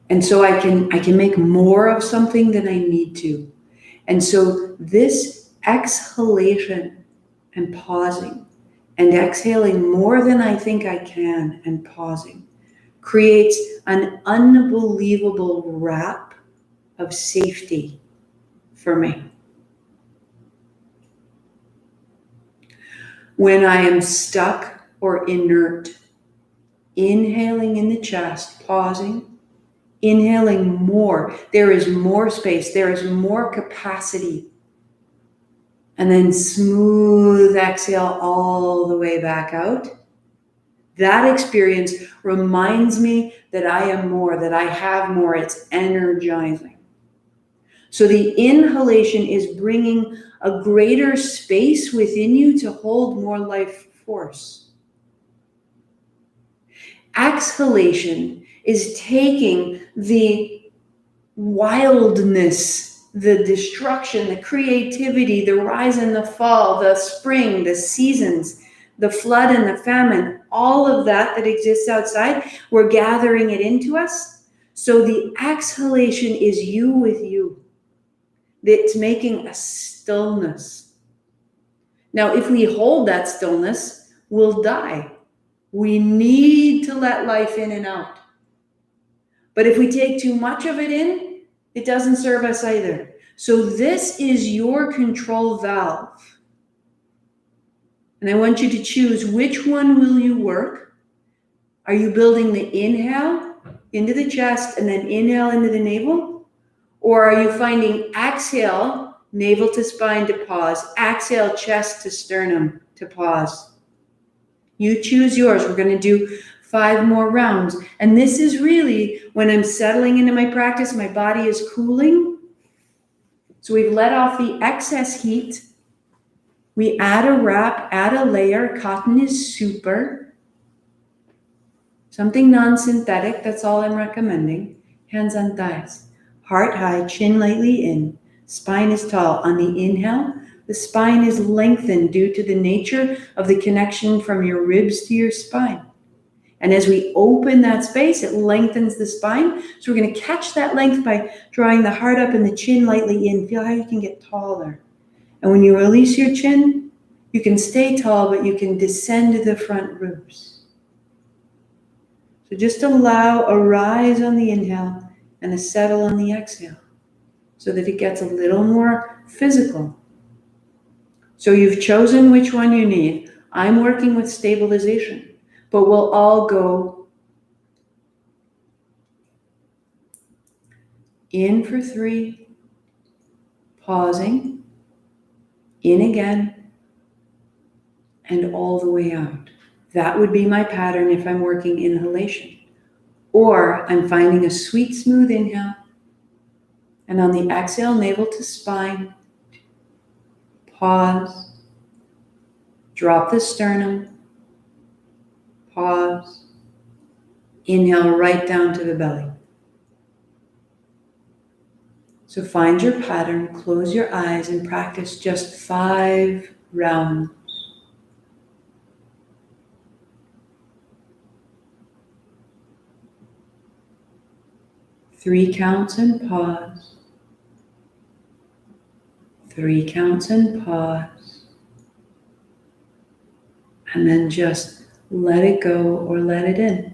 And so I can make more of something than I need to. And so this exhalation and pausing and exhaling more than I think I can and pausing creates an unbelievable wrap of safety for me. When I am stuck or inert, inhaling in the chest, pausing, inhaling more. There is more space. There is more capacity. And then smooth exhale all the way back out. That experience reminds me that I am more, that I have more. It's energizing. So the inhalation is bringing a greater space within you to hold more life force. Exhalation is taking the wildness, the destruction, the creativity, the rise and the fall, the spring, the seasons, the flood and the famine, all of that exists outside, we're gathering it into us. So the exhalation is you with you. It's making a stillness. Now, if we hold that stillness, we'll die. We need to let life in and out. But if we take too much of it in, it doesn't serve us either. So this is your control valve. And I want you to choose which one will you work. Are you building the inhale into the chest and then inhale into the navel? Or are you finding exhale, navel to spine to pause, exhale, chest to sternum to pause. You choose yours. We're going to do 5 more rounds. And this is really when I'm settling into my practice, my body is cooling. So we've let off the excess heat. We add a wrap, add a layer. Cotton is super. Something non-synthetic, that's all I'm recommending. Hands on thighs. Heart high, chin lightly in. Spine is tall. On the inhale, the spine is lengthened due to the nature of the connection from your ribs to your spine. And as we open that space, it lengthens the spine. So we're going to catch that length by drawing the heart up and the chin lightly in. Feel how you can get taller. And when you release your chin, you can stay tall, but you can descend to the front ribs. So just allow a rise on the inhale and a settle on the exhale so that it gets a little more physical. So you've chosen which one you need. I'm working with stabilization, but we'll all go in for 3, pausing, in again, and all the way out. That would be my pattern if I'm working inhalation. Or I'm finding a sweet, smooth inhale, and on the exhale, navel to spine, pause, drop the sternum, pause, inhale right down to the belly. So find your pattern, close your eyes, and practice just 5 rounds. Three counts and pause. 3 counts and pause. And then just let it go or let it in.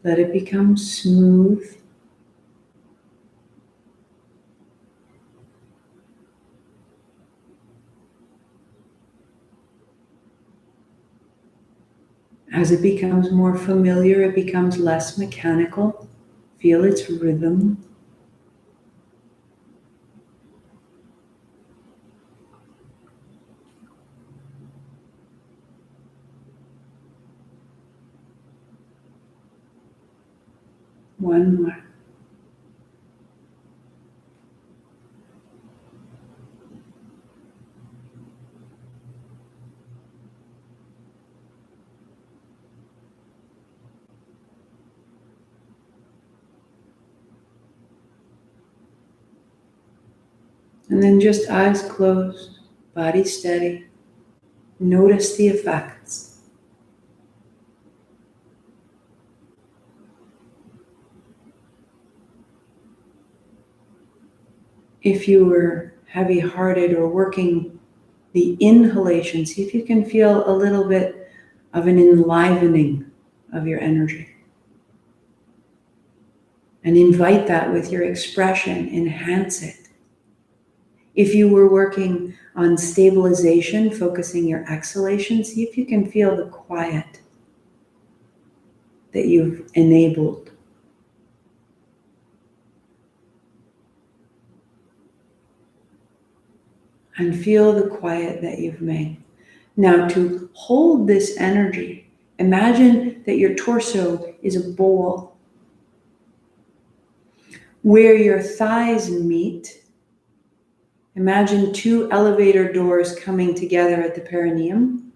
Let it become smooth. As it becomes more familiar, it becomes less mechanical. Feel its rhythm. One more. And then just eyes closed, body steady. Notice the effects. If you were heavy-hearted or working the inhalation, see if you can feel a little bit of an enlivening of your energy. And invite that with your expression, enhance it. If you were working on stabilization, focusing your exhalation, see if you can feel the quiet that you've enabled. And feel the quiet that you've made. Now, to hold this energy, imagine that your torso is a bowl where your thighs meet. Imagine 2 elevator doors coming together at the perineum.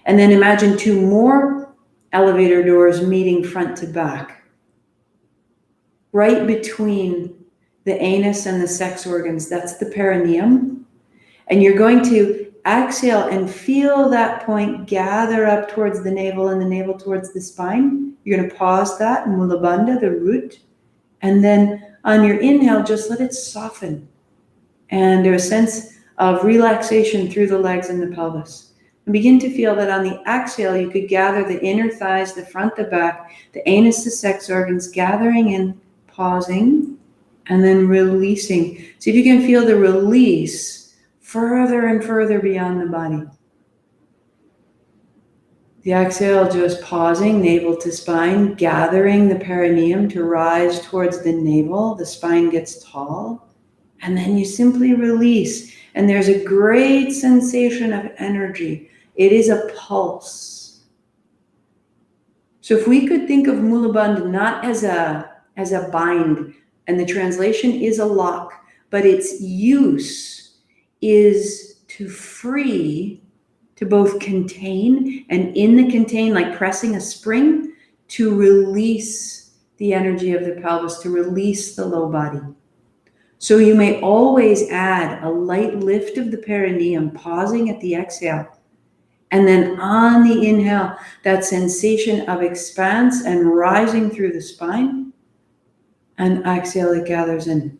And then imagine 2 more elevator doors meeting front to back. Right between the anus and the sex organs, that's the perineum. And you're going to exhale and feel that point gather up towards the navel and the navel towards the spine. You're going to pause that, Mula Bandha, the root. And then on your inhale, just let it soften. And there's a sense of relaxation through the legs and the pelvis. And begin to feel that on the exhale, you could gather the inner thighs, the front, the back, the anus, the sex organs, gathering in, pausing, And then releasing. See if you can feel the release further and further beyond the body. The exhale, just pausing, navel to spine, gathering the perineum to rise towards the navel. The spine gets tall. And then you simply release. And there's a great sensation of energy. It is a pulse. So if we could think of Mula Bandha not as a bind, and the translation is a lock, but its use is to free, to both contain, and in the contain, like pressing a spring, to release the energy of the pelvis, to release the low body. So you may always add a light lift of the perineum, pausing at the exhale. And then on the inhale, that sensation of expanse and rising through the spine. And exhale, it gathers in.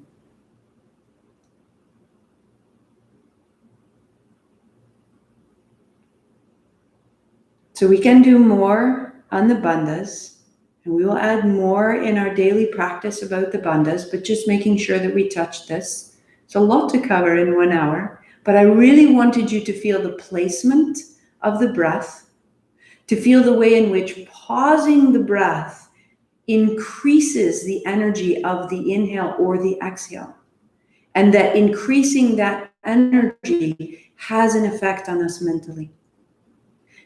So we can do more on the bandhas, and we will add more in our daily practice about the bandhas, but just making sure that we touch this. It's a lot to cover in 1 hour, but I really wanted you to feel the placement of the breath, to feel the way in which pausing the breath increases the energy of the inhale or the exhale, and that increasing that energy has an effect on us mentally.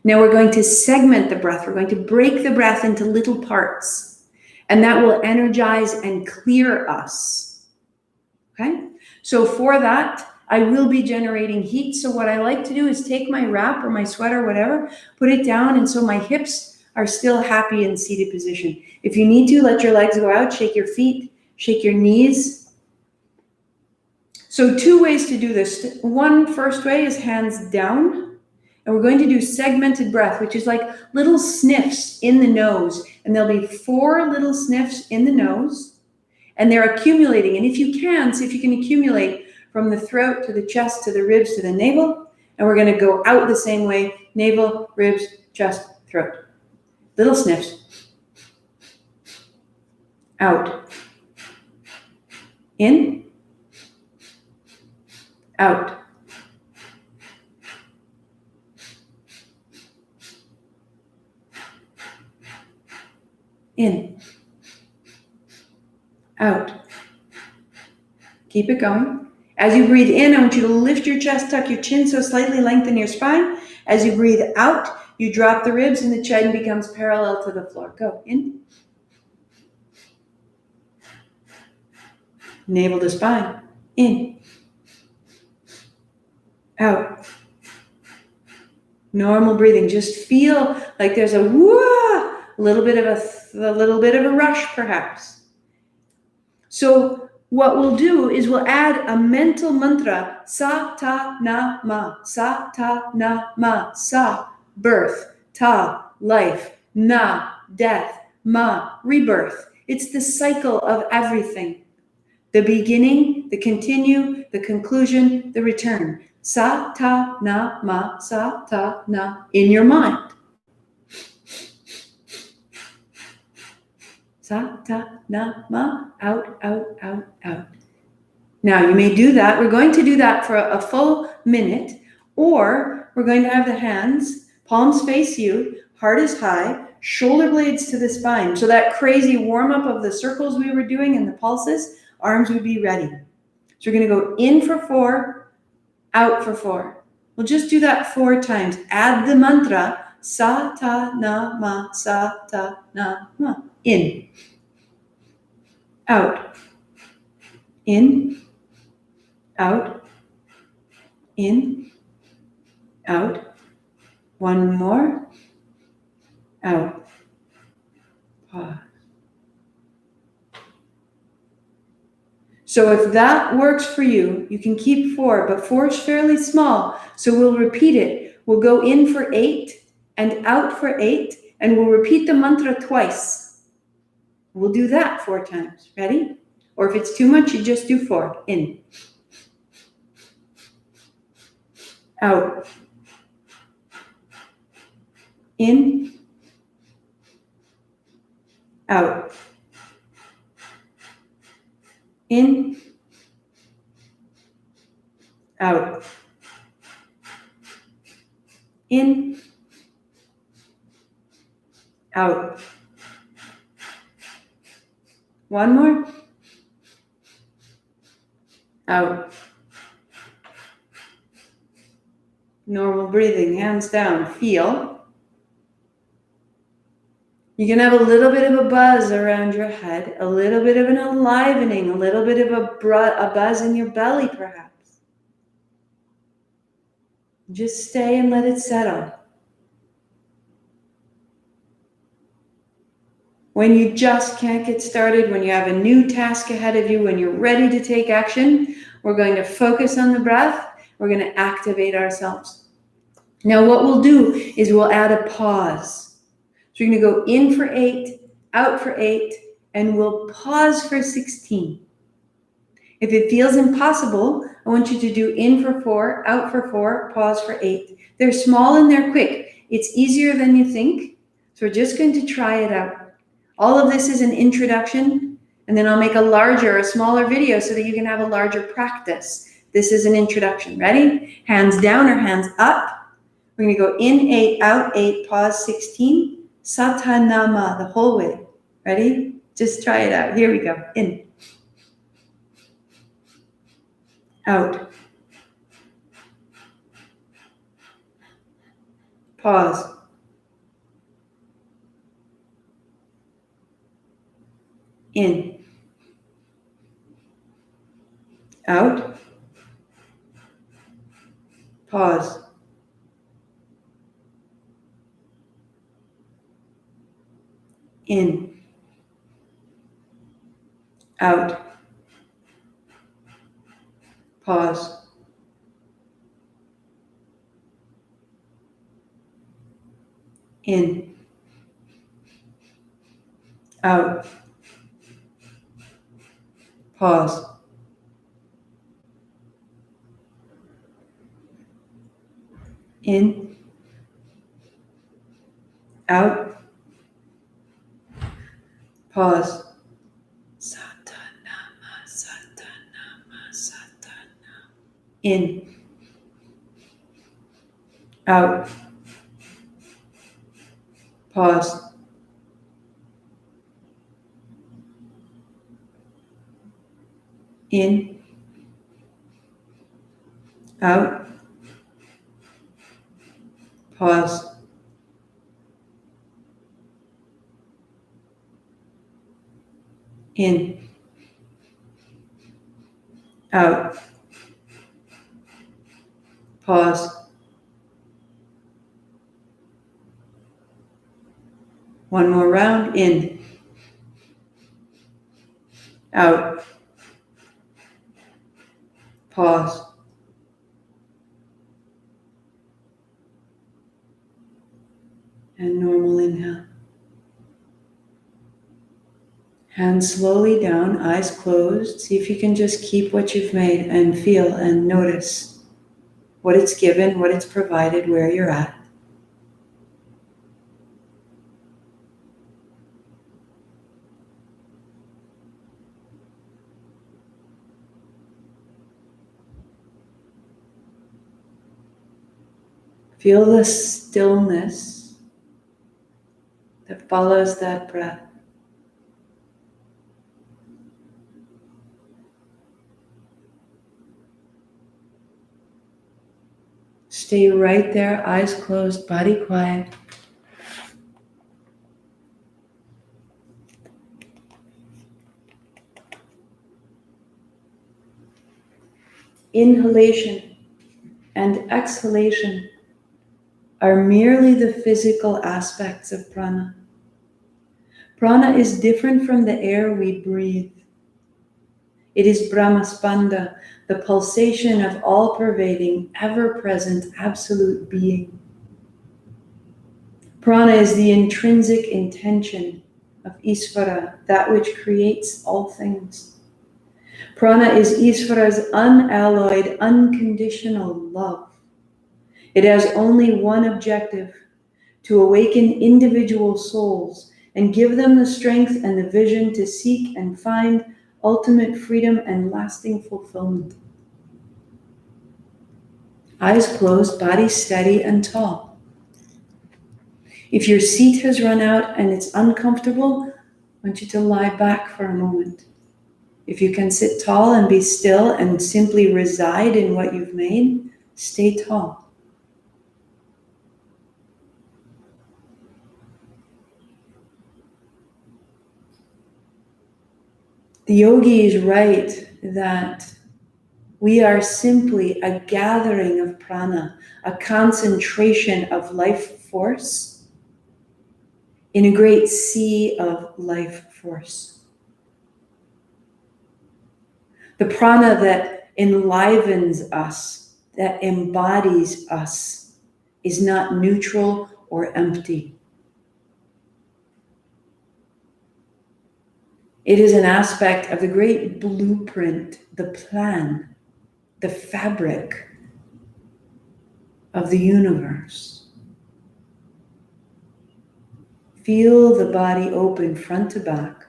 Now we're going to segment the breath. We're going to break the breath into little parts, and that will energize and clear us. Okay? So for that, I will be generating heat. So what I like to do is take my wrap or my sweater, or whatever, put it down, and so my hips are still happy in seated position. If you need to, let your legs go out, shake your feet, shake your knees. So 2 ways to do this. One first way is hands down. And we're going to do segmented breath, which is like little sniffs in the nose. And there'll be 4 little sniffs in the nose. And they're accumulating. And if you can, see if you can accumulate from the throat to the chest to the ribs to the navel. And we're going to go out the same way. Navel, ribs, chest, throat. Little sniffs. Out. In. Out. In. Out. Keep it going. As you breathe in, I want you to lift your chest, tuck your chin, so slightly lengthen your spine. As you breathe out, you drop the ribs and the chin becomes parallel to the floor. Go. In. Navel to spine. In. Out. Normal breathing. Just feel like there's a whoa, a little bit of a rush, perhaps. So what we'll do is we'll add a mental mantra: sa ta na ma, sa ta na ma, sa birth, ta life, na death, ma rebirth. It's the cycle of everything. The beginning, the continue, the conclusion, the return. Sa ta na ma, sa ta na, in your mind. Sa ta na ma, out, out, out, out. Now you may do that. We're going to do that for a full minute, or we're going to have the hands, palms face you, heart is high, shoulder blades to the spine. So that crazy warm up of the circles we were doing and the pulses, arms would be ready. So we're going to go in for 4, out for 4. We'll just do that 4 times. Add the mantra, sa ta na ma, sa ta na ma. In. Out. In. Out. In. Out. 1 more. Out. Pause. So if that works for you, you can keep 4, but 4 is fairly small. So we'll repeat it. We'll go in for 8 and out for 8, and we'll repeat the mantra twice. We'll do that 4 times. Ready? Or if it's too much, you just do 4. In. Out. In. Out. In, out. In, out. One more. Out. Normal breathing, hands down, feel. You can have a little bit of a buzz around your head, a little bit of an enlivening, a little bit of a buzz in your belly perhaps. Just stay and let it settle. When you just can't get started, when you have a new task ahead of you, when you're ready to take action, we're going to focus on the breath. We're going to activate ourselves. Now what we'll do is we'll add a pause. So we're going to go in for 8, out for 8, and we'll pause for 16. If it feels impossible, I want you to do in for 4, out for 4, pause for 8. They're small and they're quick. It's easier than you think. So we're just going to try it out. All of this is an introduction, and then I'll make a smaller video so that you can have a larger practice. This is an introduction. Ready? Hands down or hands up. We're going to go in 8, out 8, pause 16. Satanama, the whole way. Ready? Just try it out. Here we go. In. Out. Pause. In. Out. Pause. In. Out. Pause. In. Out. Pause. In. Out. Pause. Satanama, Satanama, Satanama. In. Out. Pause. In. Out. Pause. In. Out. Pause. One more round. In. Out. Pause. And normal inhale. Hands slowly down, eyes closed. See if you can just keep what you've made and feel and notice what it's given, what it's provided, where you're at. Feel the stillness that follows that breath. Stay right there, eyes closed, body quiet. Inhalation and exhalation are merely the physical aspects of prana. Prana is different from the air we breathe. It is Brahmas bandha, the pulsation of all pervading, ever-present, absolute being. Prana is the intrinsic intention of Isvara, that which creates all things. Prana is Isvara's unalloyed, unconditional love. It has only one objective: to awaken individual souls and give them the strength and the vision to seek and find ultimate freedom and lasting fulfillment. Eyes closed, body steady and tall. If your seat has run out and it's uncomfortable, I want you to lie back for a moment. If you can sit tall and be still and simply reside in what you've made, stay tall. The yogi is right that we are simply a gathering of prana, a concentration of life force in a great sea of life force. The prana that enlivens us, that embodies us, is not neutral or empty. It is an aspect of the great blueprint, the plan, the fabric of the universe. Feel the body open front to back,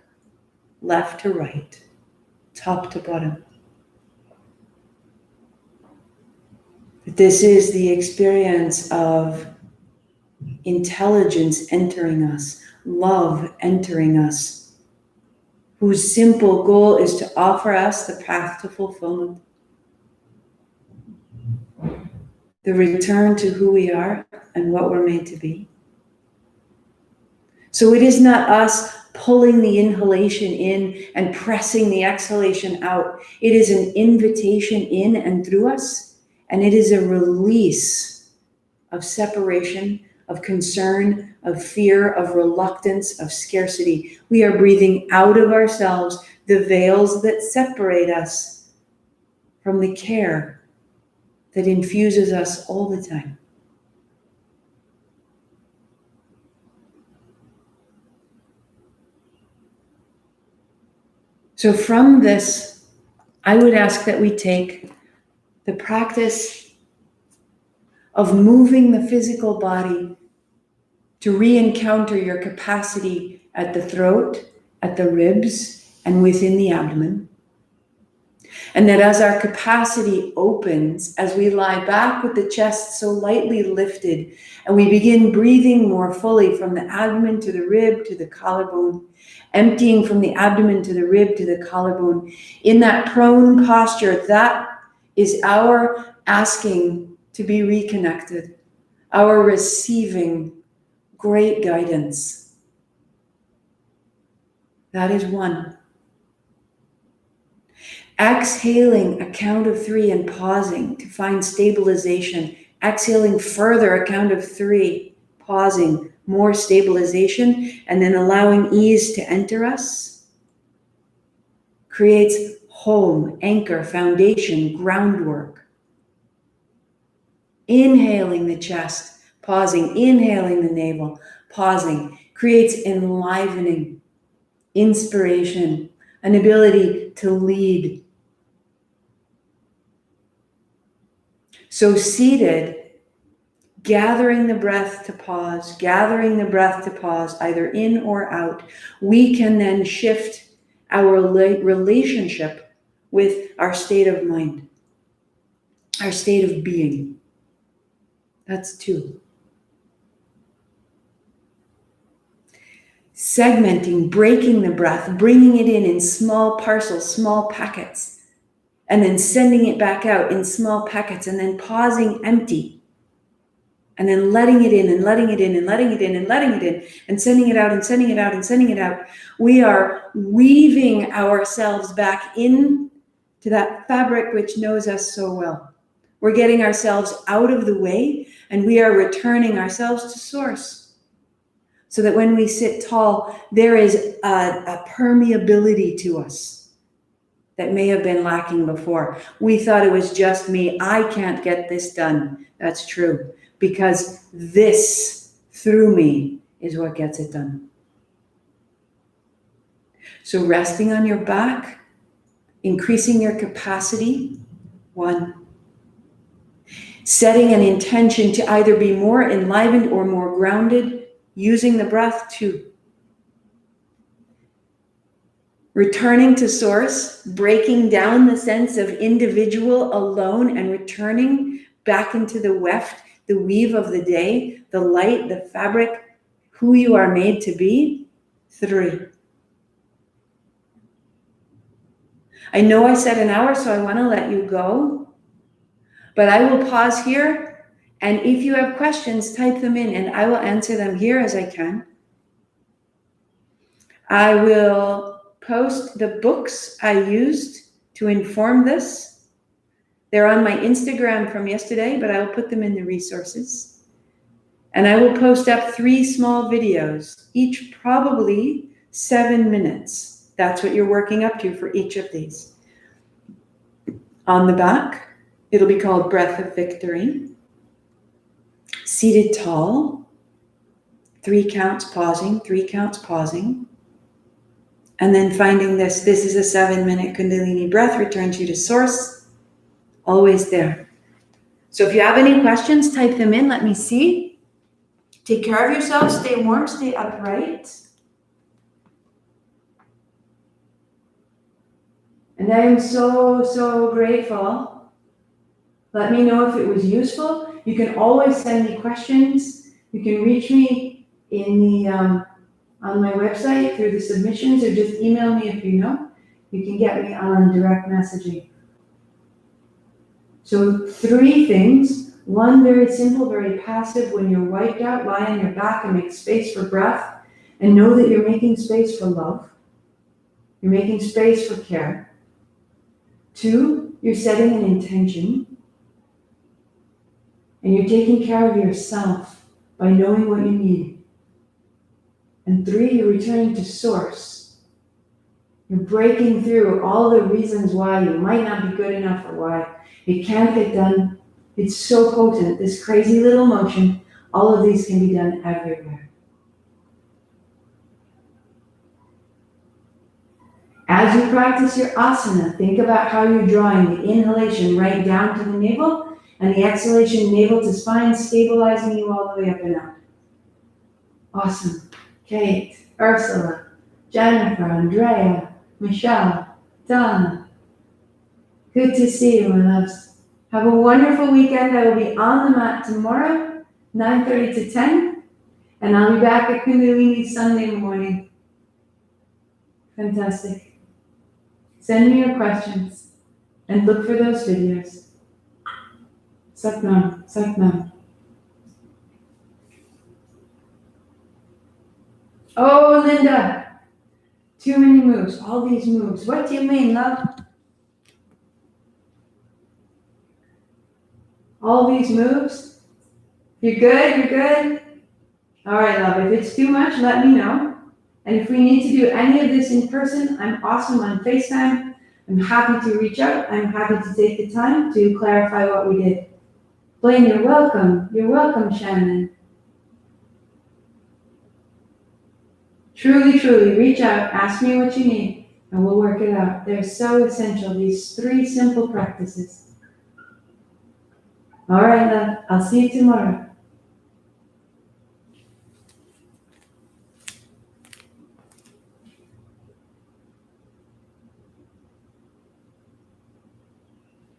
left to right, top to bottom. This is the experience of intelligence entering us, love entering us, whose simple goal is to offer us the path to fulfillment. The return to who we are and what we're made to be. So it is not us pulling the inhalation in and pressing the exhalation out. It is an invitation in and through us, and it is a release of separation, of concern, of fear, of reluctance, of scarcity. We are breathing out of ourselves the veils that separate us from the care that infuses us all the time. So from this, I would ask that we take the practice of moving the physical body to re-encounter your capacity at the throat, at the ribs, and within the abdomen. And that as our capacity opens, as we lie back with the chest so lightly lifted, and we begin breathing more fully from the abdomen to the rib to the collarbone, emptying from the abdomen to the rib to the collarbone, in that prone posture, that is our asking to be reconnected, our receiving great guidance. That is one. Exhaling a count of 3 and pausing to find stabilization. Exhaling further, a count of 3, pausing, more stabilization, and then allowing ease to enter us. Creates home, anchor, foundation, groundwork. Inhaling the chest, pausing, inhaling the navel, pausing, creates enlivening, inspiration, an ability to lead. So seated, gathering the breath to pause, either in or out, we can then shift our relationship with our state of mind, our state of being. That's 2. Segmenting, breaking the breath, bringing it in small parcels, small packets, and then sending it back out in small packets, and then pausing empty, and then letting it in and letting it in and letting it in and letting it in, and sending it out and sending it out and sending it out. We are weaving ourselves back in to that fabric which knows us so well. We're getting ourselves out of the way, and we are returning ourselves to source. So that when we sit tall, there is a permeability to us that may have been lacking before. We thought it was just me. I can't get this done. That's true. Because this, through me, is what gets it done. So resting on your back, increasing your capacity, 1. Setting an intention to either be more enlivened or more grounded, using the breath, 2. returning to source, breaking down the sense of individual alone and returning back into the weft, the weave of the day, the light, the fabric, who you are made to be. 3. I know I said an hour, so I want to let you go, but I will pause here, and if you have questions, type them in, and I will answer them here as I can. I will post the books I used to inform this. They're on my Instagram from yesterday, but I will put them in the resources. And I will post up 3 small videos, each probably 7 minutes. That's what you're working up to for each of these. On the back, it'll be called Breath of Victory. Seated tall, 3 counts pausing, 3 counts pausing. And then finding this. This is a 7-minute Kundalini breath, returns you to source. Always there. So if you have any questions, type them in. Let me see. Take care of yourself. Stay warm. Stay upright. And I am so, so grateful. Let me know if it was useful. You can always send me questions. You can reach me in the on my website through the submissions, or just email me if you know. You can get me on direct messaging. So 3 things. 1, very simple, very passive. When you're wiped out, lie on your back and make space for breath, and know that you're making space for love. You're making space for care. 2, you're setting an intention, and you're taking care of yourself by knowing what you need. And 3, you're returning to source. You're breaking through all the reasons why you might not be good enough or why it can't get done. It's so potent, this crazy little motion. All of these can be done everywhere. As you practice your asana, think about how you're drawing the inhalation right down to the navel and the exhalation navel to spine, stabilizing you all the way up and up. Awesome. Kate, Ursula, Jennifer, Andrea, Michelle, Donna. Good to see you, my loves. Have a wonderful weekend. I will be on the mat tomorrow, 9:30 to 10, and I'll be back at Kundalini Sunday morning. Fantastic. Send me your questions and look for those videos. Satnam, Satnam. Oh, Linda, too many moves, all these moves. What do you mean, love? All these moves? You're good, you're good? All right, love, if it's too much, let me know. And if we need to do any of this in person, I'm awesome on FaceTime. I'm happy to reach out. I'm happy to take the time to clarify what we did. Blaine, you're welcome. You're welcome, Shannon. Truly, truly, reach out, ask me what you need, and we'll work it out. They're so essential, these 3 simple practices. All right, love, I'll see you tomorrow.